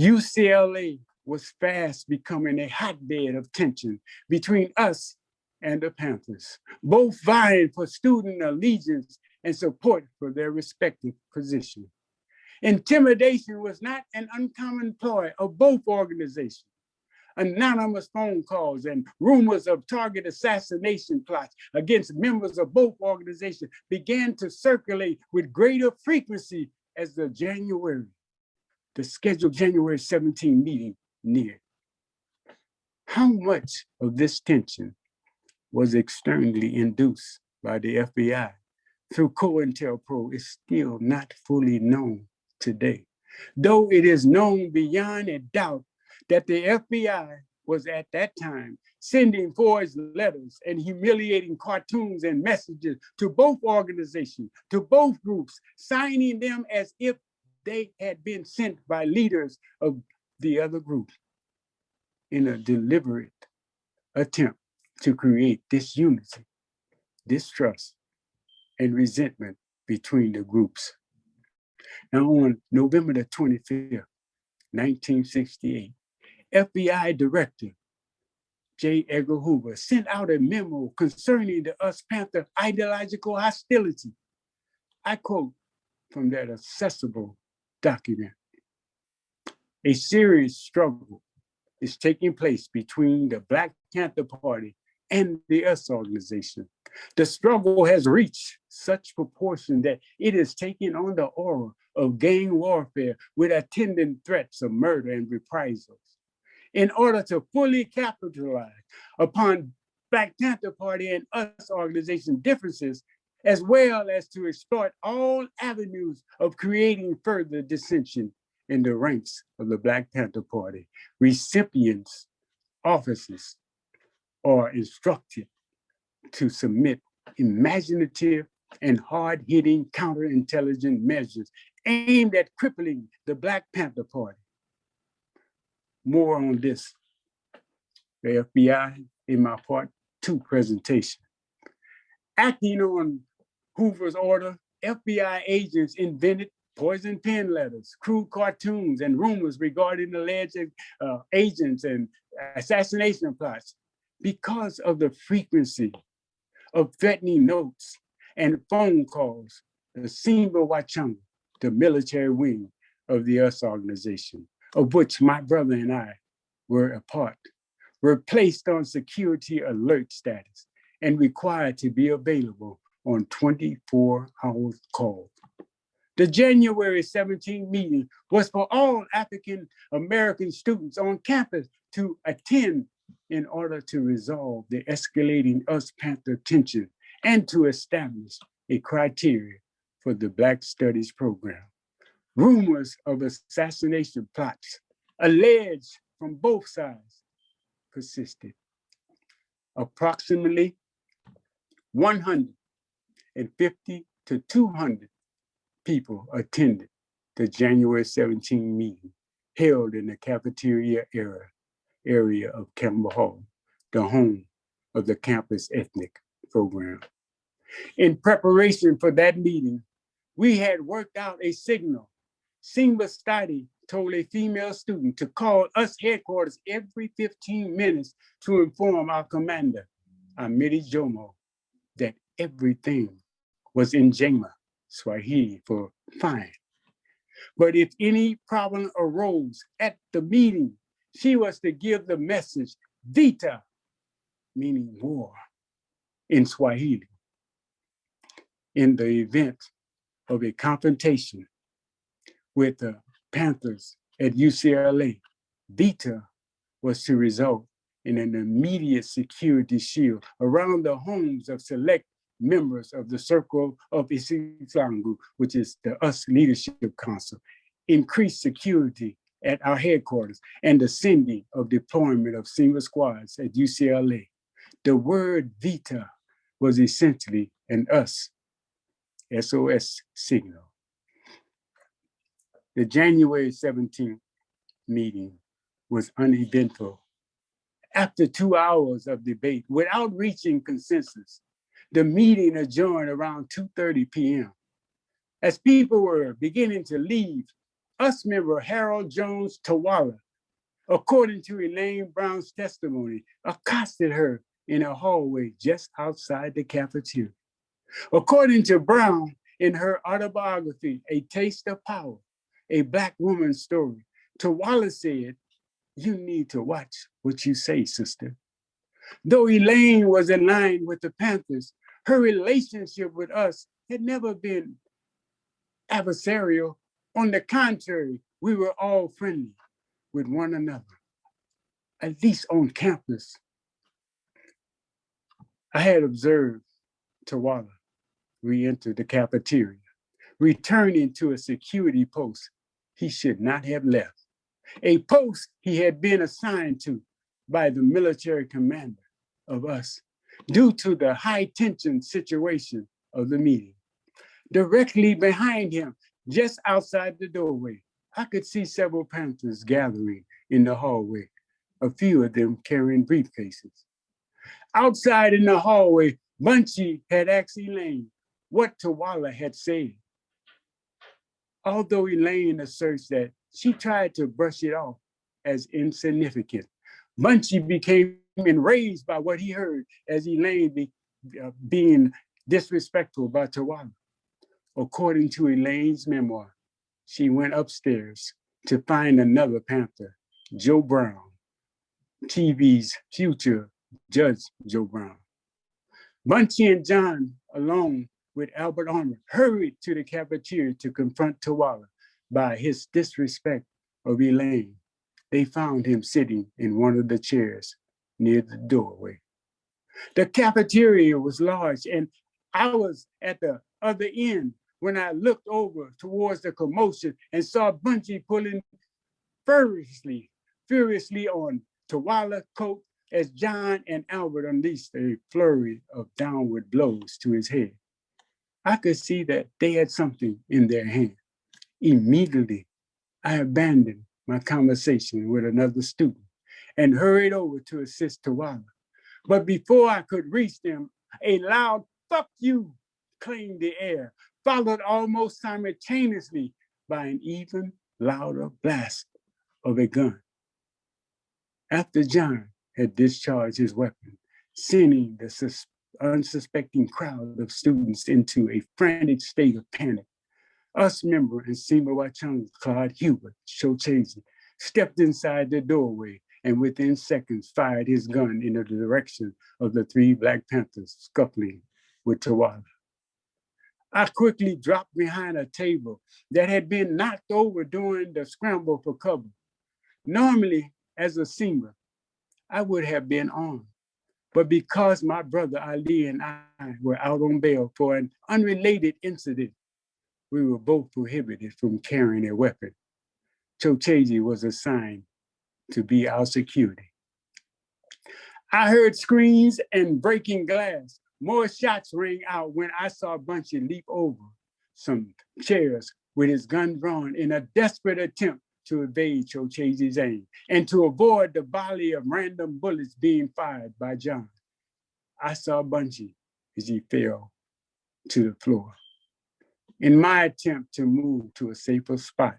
UCLA was fast becoming a hotbed of tension between us and the Panthers, both vying for student allegiance and support for their respective positions. Intimidation was not an uncommon ploy of both organizations. Anonymous phone calls and rumors of target assassination plots against members of both organizations began to circulate with greater frequency as the scheduled January 17 meeting neared. How much of this tension was externally induced by the FBI through Cointel-Pro is still not fully known today, though it is known beyond a doubt that the FBI was at that time sending forged letters and humiliating cartoons and messages to both organizations, to both groups, signing them as if they had been sent by leaders of the other group in a deliberate attempt to create disunity, distrust, and resentment between the groups. Now, on November the 25th, 1968, FBI Director J. Edgar Hoover sent out a memo concerning the US Panther ideological hostility. I quote from that accessible document. A serious struggle is taking place between the Black Panther Party and the US organization. The struggle has reached such proportion that it is taking on the aura of gang warfare with attendant threats of murder and reprisals. In order to fully capitalize upon Black Panther Party and US organization differences, as well as to exploit all avenues of creating further dissension in the ranks of the Black Panther Party, recipients, officers are instructed to submit imaginative and hard-hitting counterintelligence measures aimed at crippling the Black Panther Party. More on this, the FBI in my part 2 presentation. Acting on Hoover's order, FBI agents invented poison pen letters, crude cartoons, and rumors regarding alleged agents and assassination plots. Because of the frequency of threatening notes and phone calls, the Simba Wachanga, the military wing of the US organization, of which my brother and I were a part, were placed on security alert status and required to be available on 24-hour calls. The January 17 meeting was for all African American students on campus to attend in order to resolve the escalating US Panther tension and to establish a criteria for the Black Studies program. Rumors of assassination plots alleged from both sides persisted. Approximately 150 to 200 people attended the January 17 meeting held in the cafeteria area of Campbell Hall, the home of the campus ethnic program. In preparation for that meeting, we had worked out a signal. Simba Stiner told a female student to call us headquarters every 15 minutes to inform our commander, Amiri Jomo, that everything was in Jema, Swahili for fine. But if any problem arose at the meeting, she was to give the message, Vita, meaning war, in Swahili. In the event of a confrontation with the Panthers at UCLA, Vita was to result in an immediate security shield around the homes of select members of the Circle of Islangu, which is the US Leadership Council, increased security at our headquarters, and the sending of deployment of single squads at UCLA. The word Vita was essentially an US SOS signal. The January 17th meeting was uneventful. After 2 hours of debate without reaching consensus, the meeting adjourned around 2:30 p.m. As people were beginning to leave, US member Harold Jones Tawara, according to Elaine Brown's testimony, accosted her in a hallway just outside the cafeteria. According to Brown, in her autobiography, A Taste of Power, a Black woman's story. Tawala said, "You need to watch what you say, sister." Though Elaine was in line with the Panthers, her relationship with us had never been adversarial. On the contrary, we were all friendly with one another, at least on campus. I had observed Tawala re-enter the cafeteria, returning to a security post he should not have left, a post he had been assigned to by the military commander of us due to the high tension situation of the meeting. Directly behind him, just outside the doorway, I could see several Panthers gathering in the hallway, a few of them carrying briefcases. Outside in the hallway, Bunchy had asked Elaine what Tawala had said. Although Elaine asserts that she tried to brush it off as insignificant, Bunchy became enraged by what he heard as Elaine being disrespectful about Tawala. According to Elaine's memoir, she went upstairs to find another Panther, Joe Brown, TV's future Judge Joe Brown. Bunchy and John, along with Albert Armour, hurried to the cafeteria to confront Tawala by his disrespect of Elaine. They found him sitting in one of the chairs near the doorway. The cafeteria was large, and I was at the other end when I looked over towards the commotion and saw Bunchy pulling furiously on Tawala's coat as John and Albert unleashed a flurry of downward blows to his head. I could see that they had something in their hand. Immediately, I abandoned my conversation with another student and hurried over to assist Tawala. But before I could reach them, a loud "fuck you" claimed the air, followed almost simultaneously by an even louder blast of a gun. After John had discharged his weapon, sending the unsuspecting crowd of students into a frantic state of panic, us member and Sima Wachung, Claude Hubert, Shochezi, stepped inside the doorway and within seconds fired his gun in the direction of the three Black Panthers scuffling with Tawala. I quickly dropped behind a table that had been knocked over during the scramble for cover. Normally, as a Sima, I would have been armed, but because my brother Ali and I were out on bail for an unrelated incident, we were both prohibited from carrying a weapon. Chocheji was assigned to be our security. I heard screams and breaking glass. More shots rang out when I saw Bunchy leap over some chairs with his gun drawn in a desperate attempt to evade Chocheji's aim and to avoid the volley of random bullets being fired by John. I saw Bunchy as he fell to the floor. In my attempt to move to a safer spot,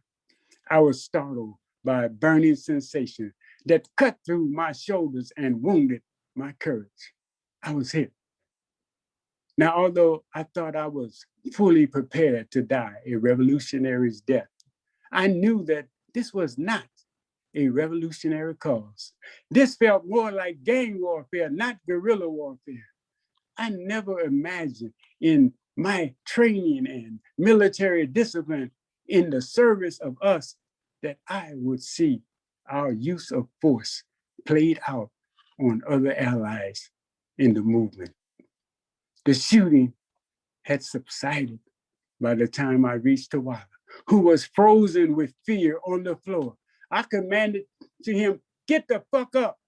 I was startled by a burning sensation that cut through my shoulders and wounded my courage. I was hit. Now, although I thought I was fully prepared to die a revolutionary's death, I knew that this was not a revolutionary cause. This felt more like gang warfare, not guerrilla warfare. I never imagined in my training and military discipline in the service of us that I would see our use of force played out on other allies in the movement. The shooting had subsided by the time I reached Tawala, who was frozen with fear on the floor. I commanded to him, "Get the fuck up."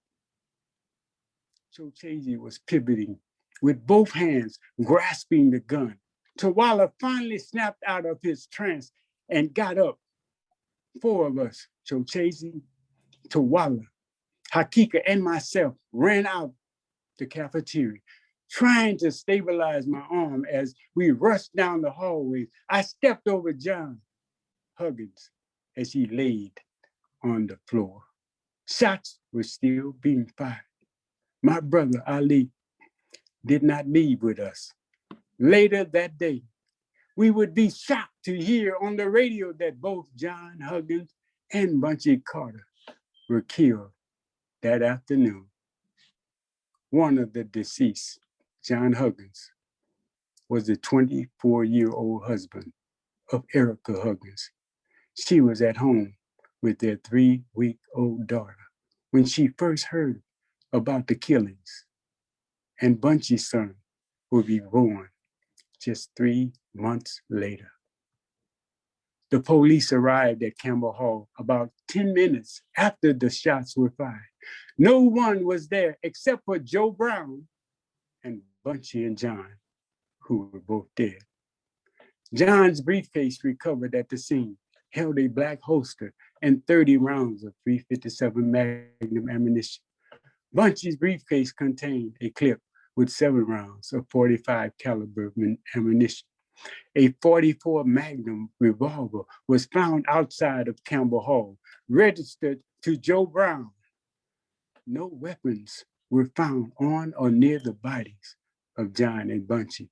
Chocheji was pivoting with both hands, grasping the gun. Tawala finally snapped out of his trance and got up. Four of us, Chocheji, Tawala, Hakika, and myself, ran out the cafeteria, trying to stabilize my arm as we rushed down the hallway. I stepped over John Huggins as he laid on the floor. Shots were still being fired. My brother Ali did not leave with us. Later that day, we would be shot to hear on the radio that both John Huggins and Bunchy Carter were killed that afternoon. One of the deceased, John Huggins, was the 24-year-old husband of Erica Huggins. She was at home with their 3-week-old daughter when she first heard about the killings, and Bunchy's son would be born just 3 months later. The police arrived at Campbell Hall about 10 minutes after the shots were fired. No one was there except for Joe Brown and Bunchy and John, who were both dead. John's briefcase recovered at the scene held a black holster and 30 rounds of .357 Magnum ammunition. Bunchy's briefcase contained a clip with 7 rounds of .45 caliber ammunition. A .44 Magnum revolver was found outside of Campbell Hall, registered to Joe Brown. No weapons were found on or near the bodies of John and Bunchy.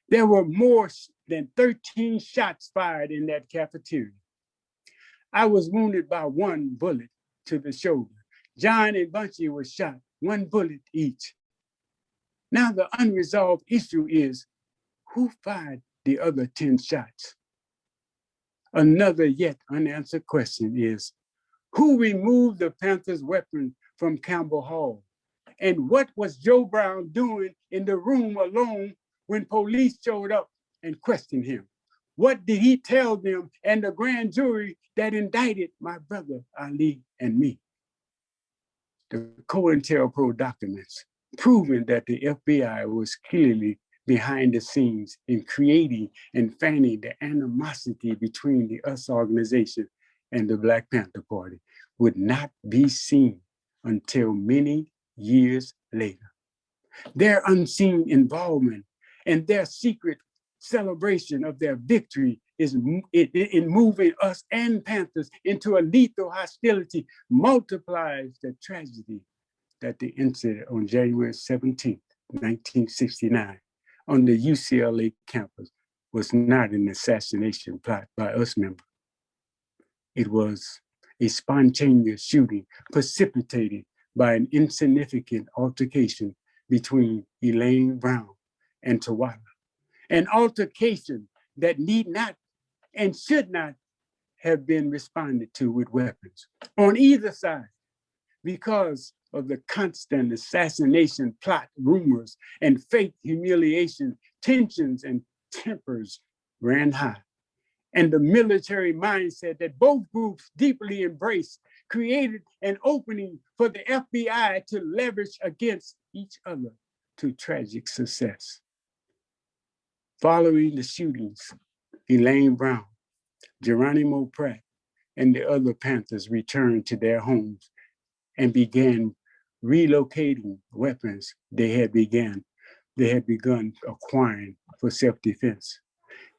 There were more than 13 shots fired in that cafeteria. I was wounded by 1 bullet to the shoulder. John and Bunchy were shot, 1 bullet each. Now the unresolved issue is, who fired the other 10 shots? Another yet unanswered question is, who removed the Panthers' weapon from Campbell Hall? And what was Joe Brown doing in the room alone when police showed up and questioned him? What did he tell them and the grand jury that indicted my brother Ali and me? The Cointel-Pro documents proving that the FBI was clearly behind the scenes in creating and fanning the animosity between the US organization and the Black Panther Party would not be seen until many years later. Their unseen involvement and their secret celebration of their victory is in moving us and Panthers into a lethal hostility multiplies the tragedy that the incident on January 17th, 1969 on the UCLA campus was not an assassination plot by us members. It was a spontaneous shooting precipitated by an insignificant altercation between Elaine Brown and Tawala, an altercation that need not and should not have been responded to with weapons on either side because of the constant assassination plot rumors and fake humiliation, tensions and tempers ran high. And the military mindset that both groups deeply embraced created an opening for the FBI to leverage against each other to tragic success. Following the shootings, Elaine Brown, Geronimo Pratt, and the other Panthers returned to their homes and began relocating weapons they had begun acquiring for self-defense.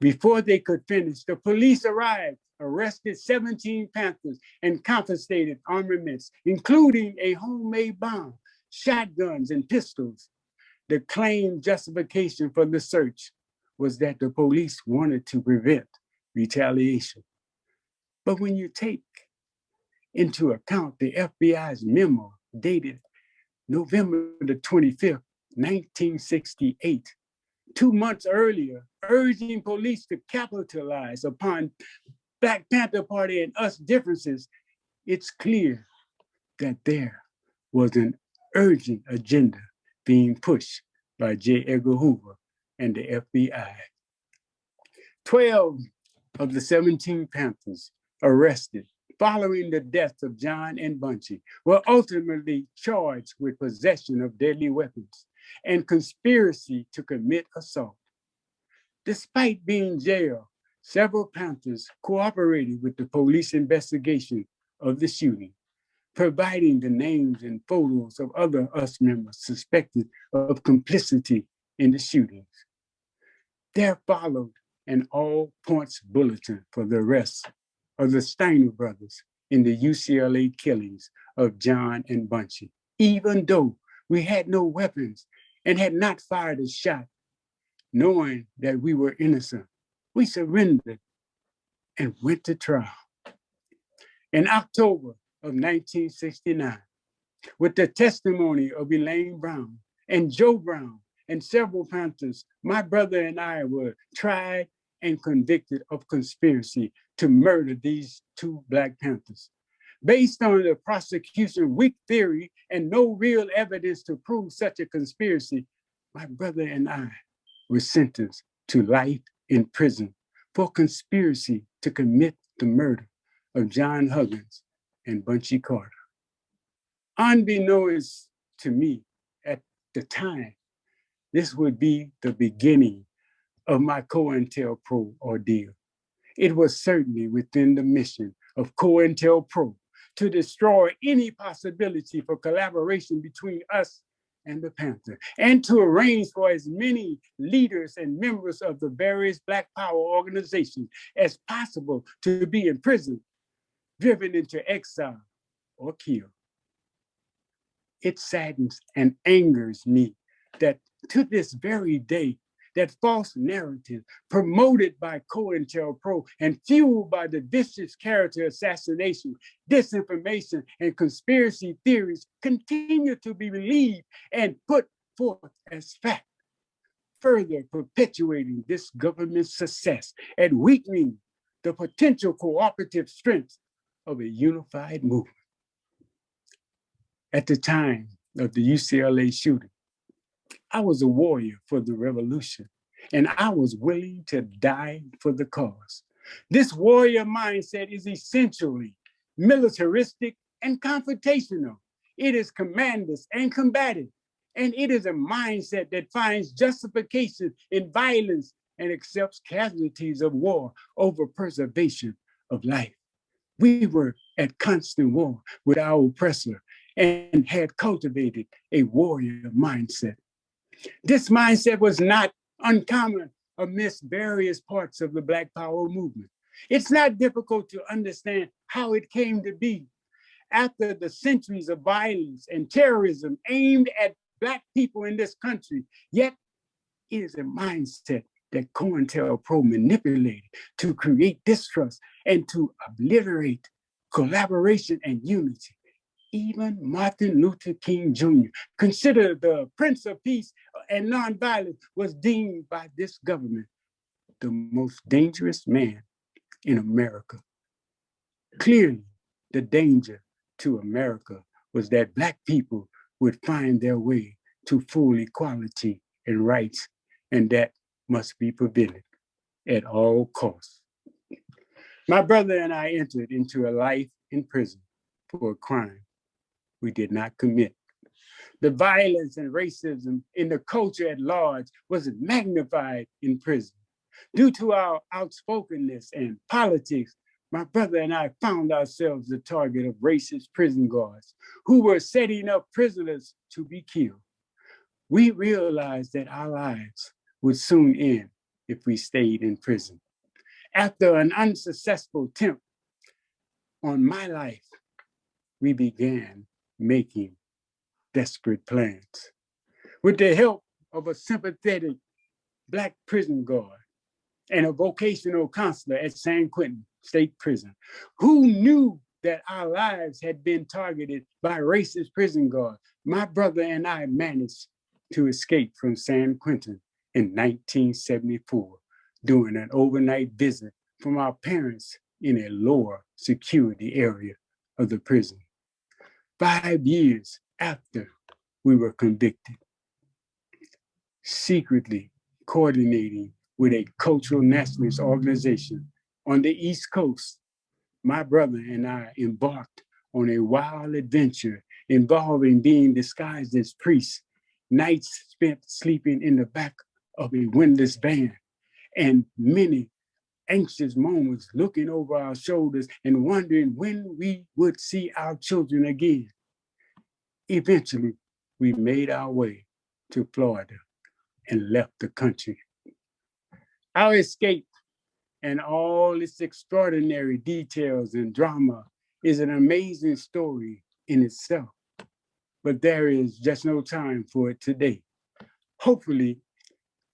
Before they could finish, the police arrived, arrested 17 Panthers, and confiscated armaments, including a homemade bomb, shotguns, and pistols. The claimed justification for the search was that the police wanted to prevent retaliation. But when you take into account the FBI's memo dated November the 25th, 1968, 2 months earlier, urging police to capitalize upon Black Panther Party and us differences, it's clear that there was an urgent agenda being pushed by J. Edgar Hoover and the FBI. 12 of the 17 Panthers arrested following the deaths of John and Bunchy were ultimately charged with possession of deadly weapons and conspiracy to commit assault. Despite being jailed, several Panthers cooperated with the police investigation of the shooting, providing the names and photos of other US members suspected of complicity in the shootings. There followed an all-points bulletin for the arrest of the Stiner brothers in the UCLA killings of John and Bunchy, even though we had no weapons and had not fired a shot, knowing that we were innocent. we surrendered and went to trial. In October of 1969, with the testimony of Elaine Brown and Joe Brown and several Panthers, my brother and I were tried and convicted of conspiracy to murder these two Black Panthers. Based on the prosecution's weak theory and no real evidence to prove such a conspiracy, my brother and I were sentenced to life in prison for conspiracy to commit the murder of John Huggins and Bunchy Carter. Unbeknownst to me at the time, this would be the beginning of my Cointel-Pro ordeal. It was certainly within the mission of Cointel-Pro to destroy any possibility for collaboration between us and the Panther, and to arrange for as many leaders and members of the various Black Power organizations as possible to be imprisoned, driven into exile, or killed. It saddens and angers me that to this very day, that false narrative promoted by COINTELPRO and fueled by the vicious character assassination, disinformation, and conspiracy theories continue to be believed and put forth as fact, further perpetuating this government's success and weakening the potential cooperative strength of a unified movement. At the time of the UCLA shooting, I was a warrior for the revolution, and I was willing to die for the cause. This warrior mindset is essentially militaristic and confrontational. It is commandist and combative, and it is a mindset that finds justification in violence and accepts casualties of war over preservation of life. We were at constant war with our oppressor and had cultivated a warrior mindset. This mindset was not uncommon amidst various parts of the Black Power movement. It's not difficult to understand how it came to be. After the centuries of violence and terrorism aimed at Black people in this country, yet it is a mindset that COINTELPRO manipulated to create distrust and to obliterate collaboration and unity. Even Martin Luther King Jr., considered the Prince of Peace and Nonviolence, was deemed by this government the most dangerous man in America. Clearly, the danger to America was that Black people would find their way to full equality and rights, and that must be prevented at all costs. My brother and I entered into a life in prison for a crime we did not commit. The violence and racism in the culture at large was magnified in prison. Due to our outspokenness and politics, my brother and I found ourselves the target of racist prison guards who were setting up prisoners to be killed. We realized that our lives would soon end if we stayed in prison. After an unsuccessful attempt on my life, we began making desperate plans. With the help of a sympathetic Black prison guard and a vocational counselor at San Quentin State Prison, who knew that our lives had been targeted by racist prison guards, my brother and I managed to escape from San Quentin in 1974 during an overnight visit from our parents in a lower security area of the prison. 5 years after we were convicted, secretly coordinating with a cultural nationalist organization on the East Coast, my brother and I embarked on a wild adventure involving being disguised as priests, nights spent sleeping in the back of a windless van, and many anxious moments looking over our shoulders and wondering when we would see our children again. Eventually, we made our way to Florida and left the country. Our escape and all its extraordinary details and drama is an amazing story in itself, but there is just no time for it today. Hopefully,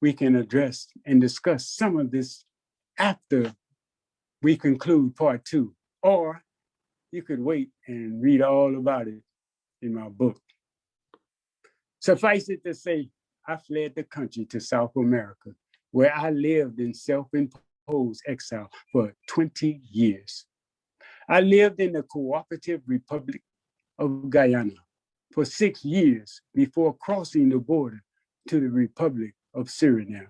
we can address and discuss some of this after we conclude part 2, or you could wait and read all about it in my book. Suffice it to say, I fled the country to South America, where I lived in self-imposed exile for 20 years. I lived in the Cooperative Republic of Guyana for 6 years before crossing the border to the Republic of Suriname.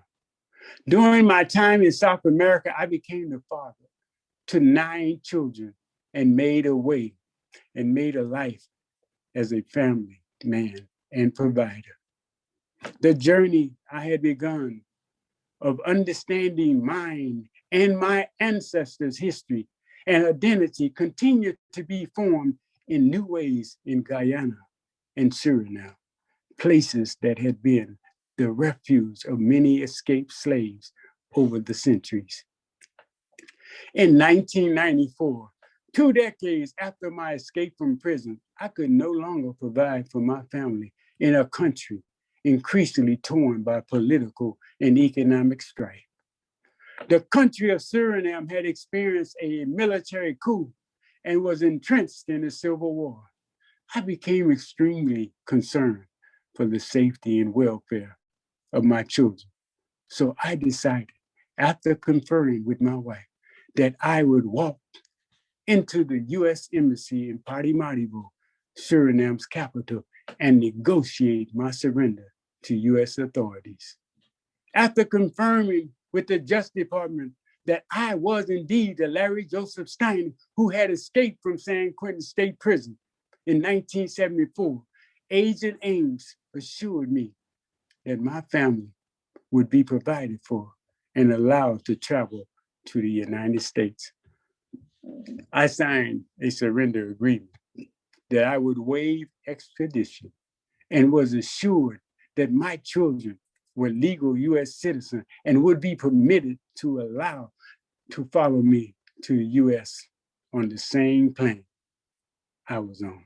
During my time in South America, I became the father to 9 children and made a way and made a life as a family man and provider. The journey I had begun of understanding mine and my ancestors' history and identity continued to be formed in new ways in Guyana and Suriname, places that had been the refuge of many escaped slaves over the centuries. In 1994, 2 decades after my escape from prison, I could no longer provide for my family in a country increasingly torn by political and economic strife. The country of Suriname had experienced a military coup and was entrenched in a civil war. I became extremely concerned for the safety and welfare of my children. So I decided, after conferring with my wife, that I would walk into the US Embassy in Paramaribo, Suriname's capital, and negotiate my surrender to US authorities. After confirming with the Justice Department that I was indeed the Larry Joseph Steiner who had escaped from San Quentin State Prison in 1974, Agent Ames assured me that my family would be provided for and allowed to travel to the United States. I signed a surrender agreement that I would waive extradition and was assured that my children were legal US citizens and would be permitted to follow me to the US on the same plane I was on.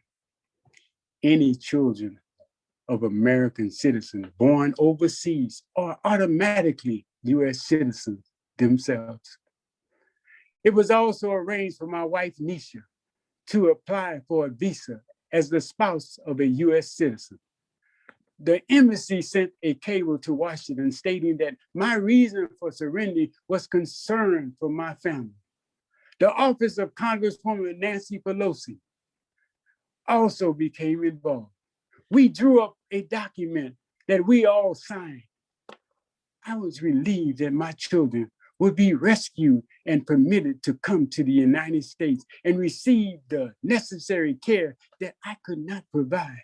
Any children of American citizens born overseas are automatically US citizens themselves. It was also arranged for my wife, Nisha, to apply for a visa as the spouse of a US citizen. The embassy sent a cable to Washington stating that my reason for surrendering was concern for my family. The office of Congresswoman Nancy Pelosi also became involved. We drew up a document that we all signed. I was relieved that my children would be rescued and permitted to come to the United States and receive the necessary care that I could not provide.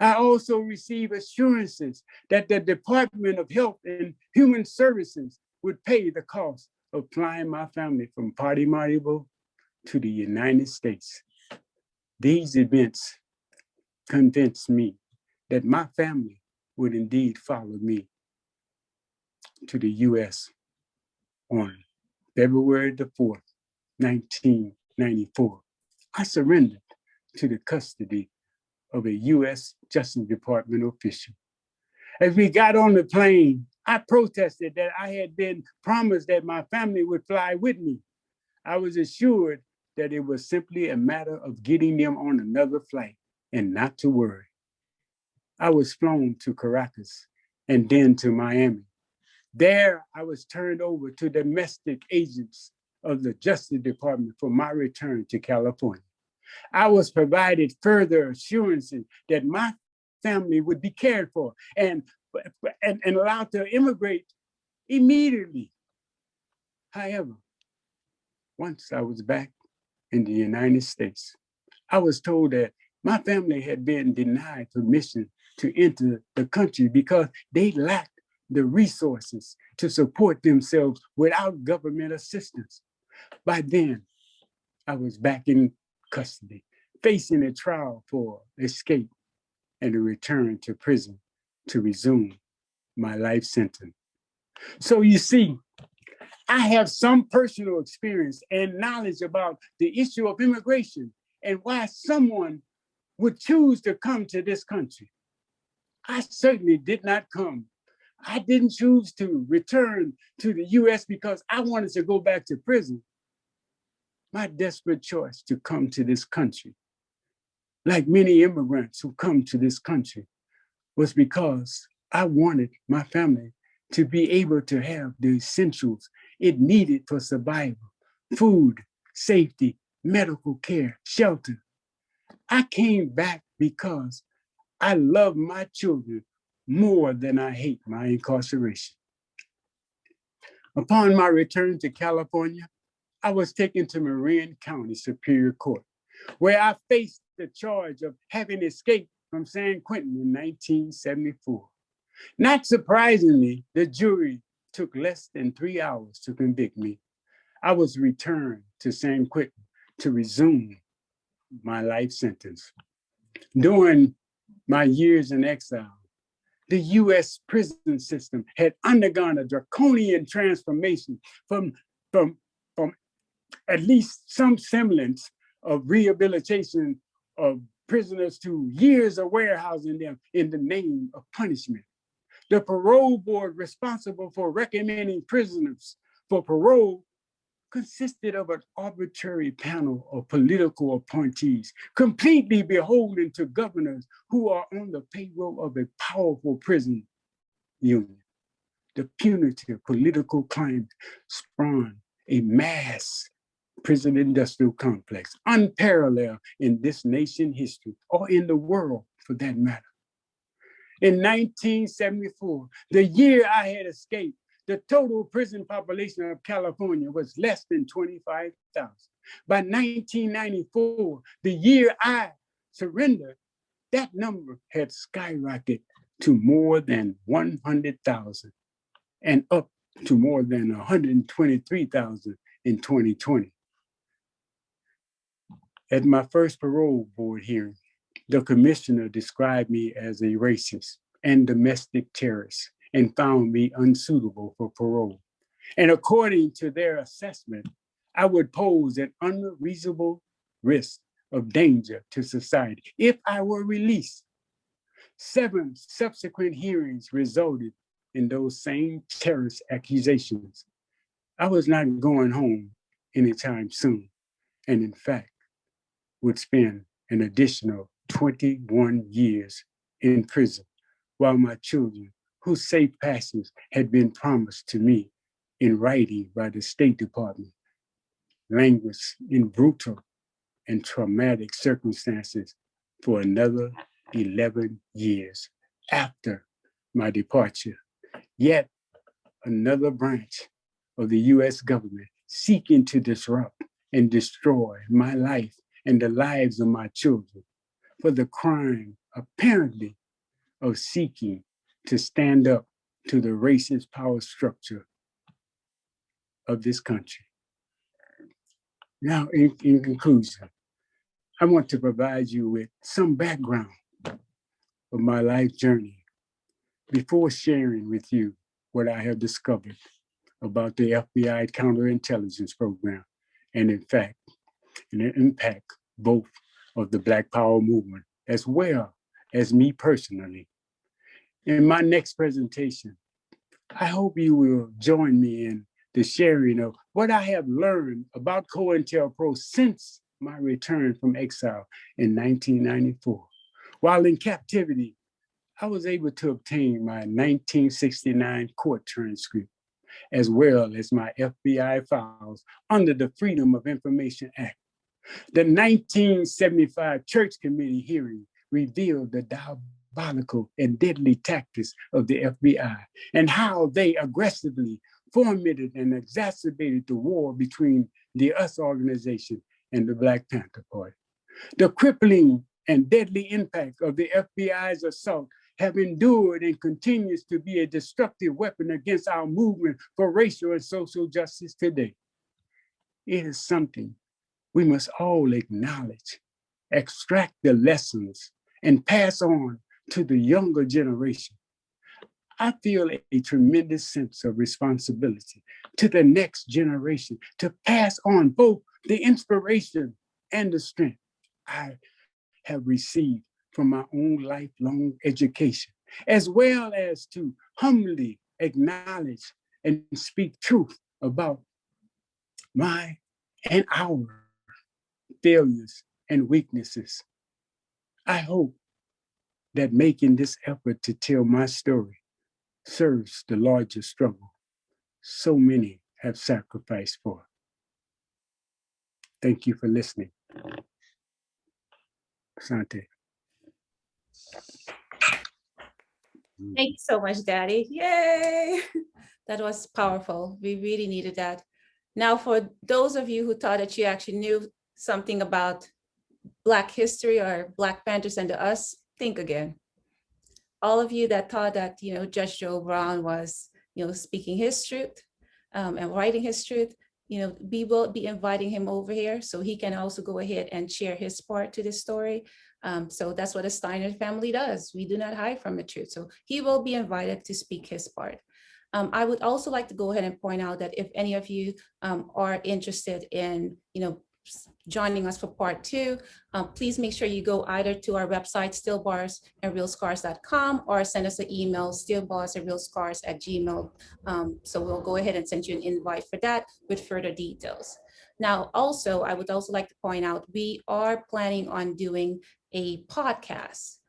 I also received assurances that the Department of Health and Human Services would pay the cost of flying my family from Paramaribo to the United States. These events convinced me that my family would indeed follow me to the US on February the 4th, 1994. I surrendered to the custody of a US Justice Department official. As we got on the plane, I protested that I had been promised that my family would fly with me. I was assured that it was simply a matter of getting them on another flight and not to worry. I was flown to Caracas and then to Miami. There, I was turned over to domestic agents of the Justice Department for my return to California. I was provided further assurances that my family would be cared for and allowed to immigrate immediately. However, once I was back in the United States, I was told that my family had been denied permission to enter the country because they lacked the resources to support themselves without government assistance. By then, I was back in custody, facing a trial for escape and a return to prison to resume my life sentence. So you see, I have some personal experience and knowledge about the issue of immigration and why someone would choose to come to this country. I certainly did not come I didn't choose to return to the US because I wanted to go back to prison. My desperate choice to come to this country, like many immigrants who come to this country, was because I wanted my family to be able to have the essentials it needed for survival: food, safety, medical care, shelter. I came back because I love my children more than I hate my incarceration. Upon my return to California, I was taken to Marin County Superior Court, where I faced the charge of having escaped from San Quentin in 1974. Not surprisingly, the jury took less than 3 hours to convict me. I was returned to San Quentin to resume my life sentence. During my years in exile, the US prison system had undergone a draconian transformation from at least some semblance of rehabilitation of prisoners to years of warehousing them in the name of punishment. The parole board responsible for recommending prisoners for parole consisted of an arbitrary panel of political appointees, completely beholden to governors who are on the payroll of a powerful prison union. The punitive political climate spawned a mass prison industrial complex, unparalleled in this nation's history, or in the world for that matter. In 1974, the year I had escaped, the total prison population of California was less than 25,000. By 1994, the year I surrendered, that number had skyrocketed to more than 100,000 and up to more than 123,000 in 2020. At my first parole board hearing, the commissioner described me as a racist and domestic terrorist and found me unsuitable for parole. And according to their assessment, I would pose an unreasonable risk of danger to society if I were released. 7 subsequent hearings resulted in those same terrorist accusations. I was not going home anytime soon, and in fact, would spend an additional 21 years in prison, while my children, whose safe passage had been promised to me in writing by the State Department, languished in brutal and traumatic circumstances for another 11 years after my departure. Yet another branch of the US government seeking to disrupt and destroy my life and the lives of my children for the crime, apparently, of seeking to stand up to the racist power structure of this country. Now, in conclusion, I want to provide you with some background of my life journey before sharing with you what I have discovered about the FBI counterintelligence program and, in fact, the impact both of the Black Power movement as well as me personally. In my next presentation, I hope you will join me in the sharing of what I have learned about Cointel-Pro since my return from exile in 1994. While in captivity, I was able to obtain my 1969 court transcript, as well as my FBI files under the Freedom of Information Act. The 1975 Church Committee hearing revealed the diabolical and deadly tactics of the FBI and how they aggressively fomented and exacerbated the war between the US organization and the Black Panther Party. The crippling and deadly impact of the FBI's assault have endured and continues to be a destructive weapon against our movement for racial and social justice today. It is something we must all acknowledge, extract the lessons, and pass on to the younger generation. I feel a tremendous sense of responsibility to the next generation to pass on both the inspiration and the strength I have received from my own lifelong education as well as to humbly acknowledge and speak truth about my and our failures and weaknesses. I hope that making this effort to tell my story serves the larger struggle so many have sacrificed for. Thank you for listening. Asante. Thank you so much, Daddy. Yay! That was powerful. We really needed that. Now, for those of you who thought that you actually knew something about Black history or Black Panthers and the Us, think again. All of you that thought that, Judge Joe Brown was, speaking his truth and writing his truth, we will be inviting him over here so he can also go ahead and share his part to this story. So that's what the Steiner family does. We do not hide from the truth. So he will be invited to speak his part. I would also like to go ahead and point out that if any of you are interested in, joining us for part 2, please make sure you go either to our website, stillbarsandrealscars.com, or send us an email, stillbarsandrealscars@gmail.com. So we'll go ahead and send you an invite for that with further details. Now, also, I would also like to point out, we are planning on doing a podcast.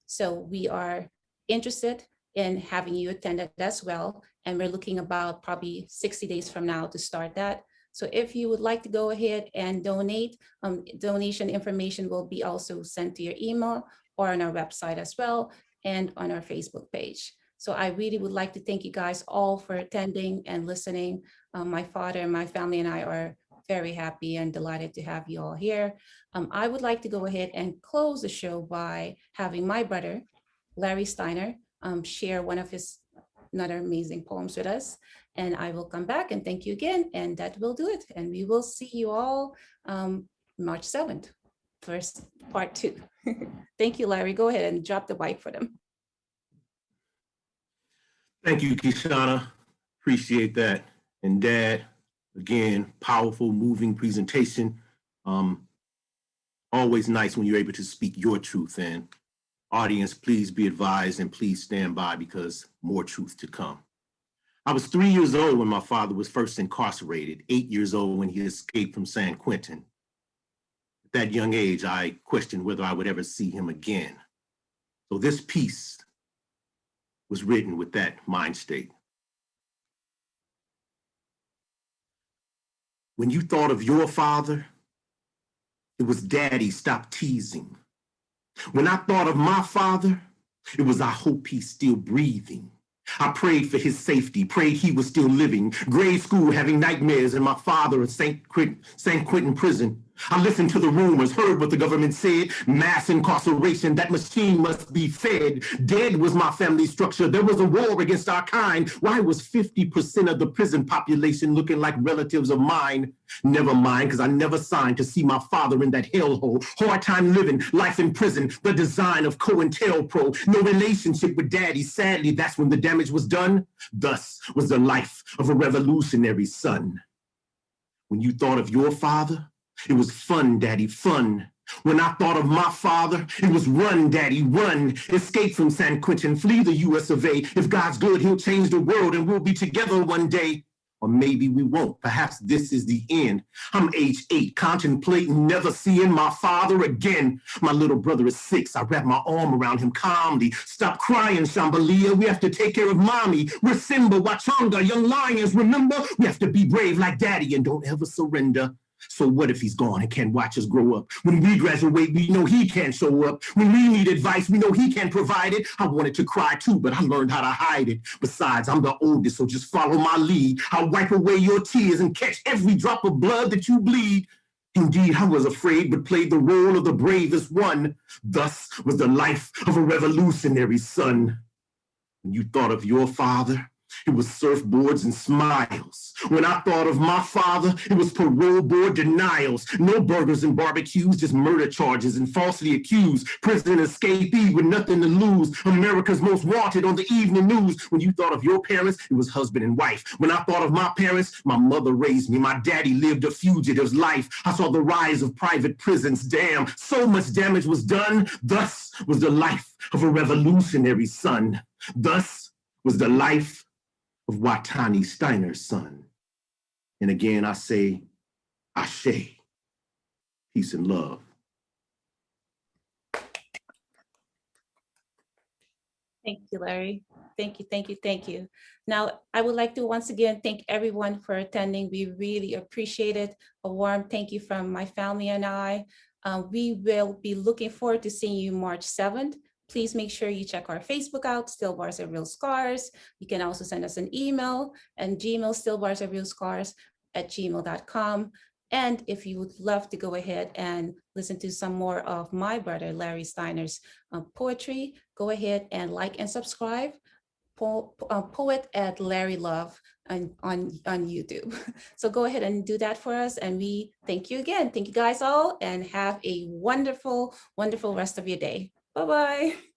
So we are interested in having you attend it as well. And we're looking about probably 60 days from now to start that. So if you would like to go ahead and donate, donation information will be also sent to your email or on our website as well, and on our Facebook page. So I really would like to thank you guys all for attending and listening. My father and my family and I are very happy and delighted to have you all here. I would like to go ahead and close the show by having my brother, Larry Steiner, share one of his another amazing poems with us. And I will come back and thank you again, and that will do it. And we will see you all March 7th, first part 2. Thank you, Larry. Go ahead and drop the mic for them. Thank you, Kishana. Appreciate that. And Dad, again, powerful, moving presentation. Always nice when you're able to speak your truth. And audience, please be advised and please stand by, because more truth to come. I was 3 years old when my father was first incarcerated, 8 years old when he escaped from San Quentin. At that young age, I questioned whether I would ever see him again. So this piece was written with that mind state. When you thought of your father, it was Daddy, stop teasing. When I thought of my father, it was I hope he's still breathing. I prayed for his safety, prayed he was still living. Grade school having nightmares and my father at San Quentin prison. I listened to the rumors, heard what the government said. Mass incarceration, that machine must be fed. Dead was my family structure. There was a war against our kind. Why was 50% of the prison population looking like relatives of mine? Never mind, because I never signed to see my father in that hellhole. Hard time living, life in prison, the design of Cointel-Pro. No relationship with Daddy. Sadly, that's when the damage was done. Thus was the life of a revolutionary son. When you thought of your father, it was fun, Daddy, fun. When I thought of my father, it was run, Daddy, run. Escape from San Quentin, flee the US of A. If God's good, he'll change the world and we'll be together one day. Or maybe we won't. Perhaps this is the end. I'm age 8, contemplating never seeing my father again. My little brother is 6. I wrap my arm around him calmly. Stop crying, Shambalia. We have to take care of mommy. We're Simba, Wachonga, young lions. Remember, we have to be brave like Daddy and don't ever surrender. So what if he's gone and can't watch us grow up? When we graduate, we know he can't show up. When we need advice, we know he can't provide it. I wanted to cry too, but I learned how to hide it. Besides, I'm the oldest, so just follow my lead. I'll wipe away your tears and catch every drop of blood that you bleed. Indeed, I was afraid, but played the role of the bravest one. Thus was the life of a revolutionary son. When you thought of your father, it was surfboards and smiles. When I thought of my father, it was parole board denials. No burgers and barbecues, just murder charges and falsely accused. Prison escapee with nothing to lose. America's most wanted on the evening news. When you thought of your parents, it was husband and wife. When I thought of my parents, my mother raised me. My daddy lived a fugitive's life. I saw the rise of private prisons. Damn, so much damage was done. Thus was the life of a revolutionary son. Thus was the life of Watani Stiner's son. And again, I say, Ashe, peace and love. Thank you, Larry. Thank you, thank you, thank you. Now, I would like to once again thank everyone for attending. We really appreciate it. A warm thank you from my family and I. We will be looking forward to seeing you March 7th. Please make sure you check our Facebook out, Still Bars Are Real Scars. You can also send us an email and Gmail, stillbarsarerealscars@gmail.com. And if you would love to go ahead and listen to some more of my brother Larry Steiner's poetry, go ahead and like and subscribe. Poet at Larry Love on YouTube. So go ahead and do that for us. And we thank you again. Thank you guys all and have a wonderful, wonderful rest of your day. Bye-bye.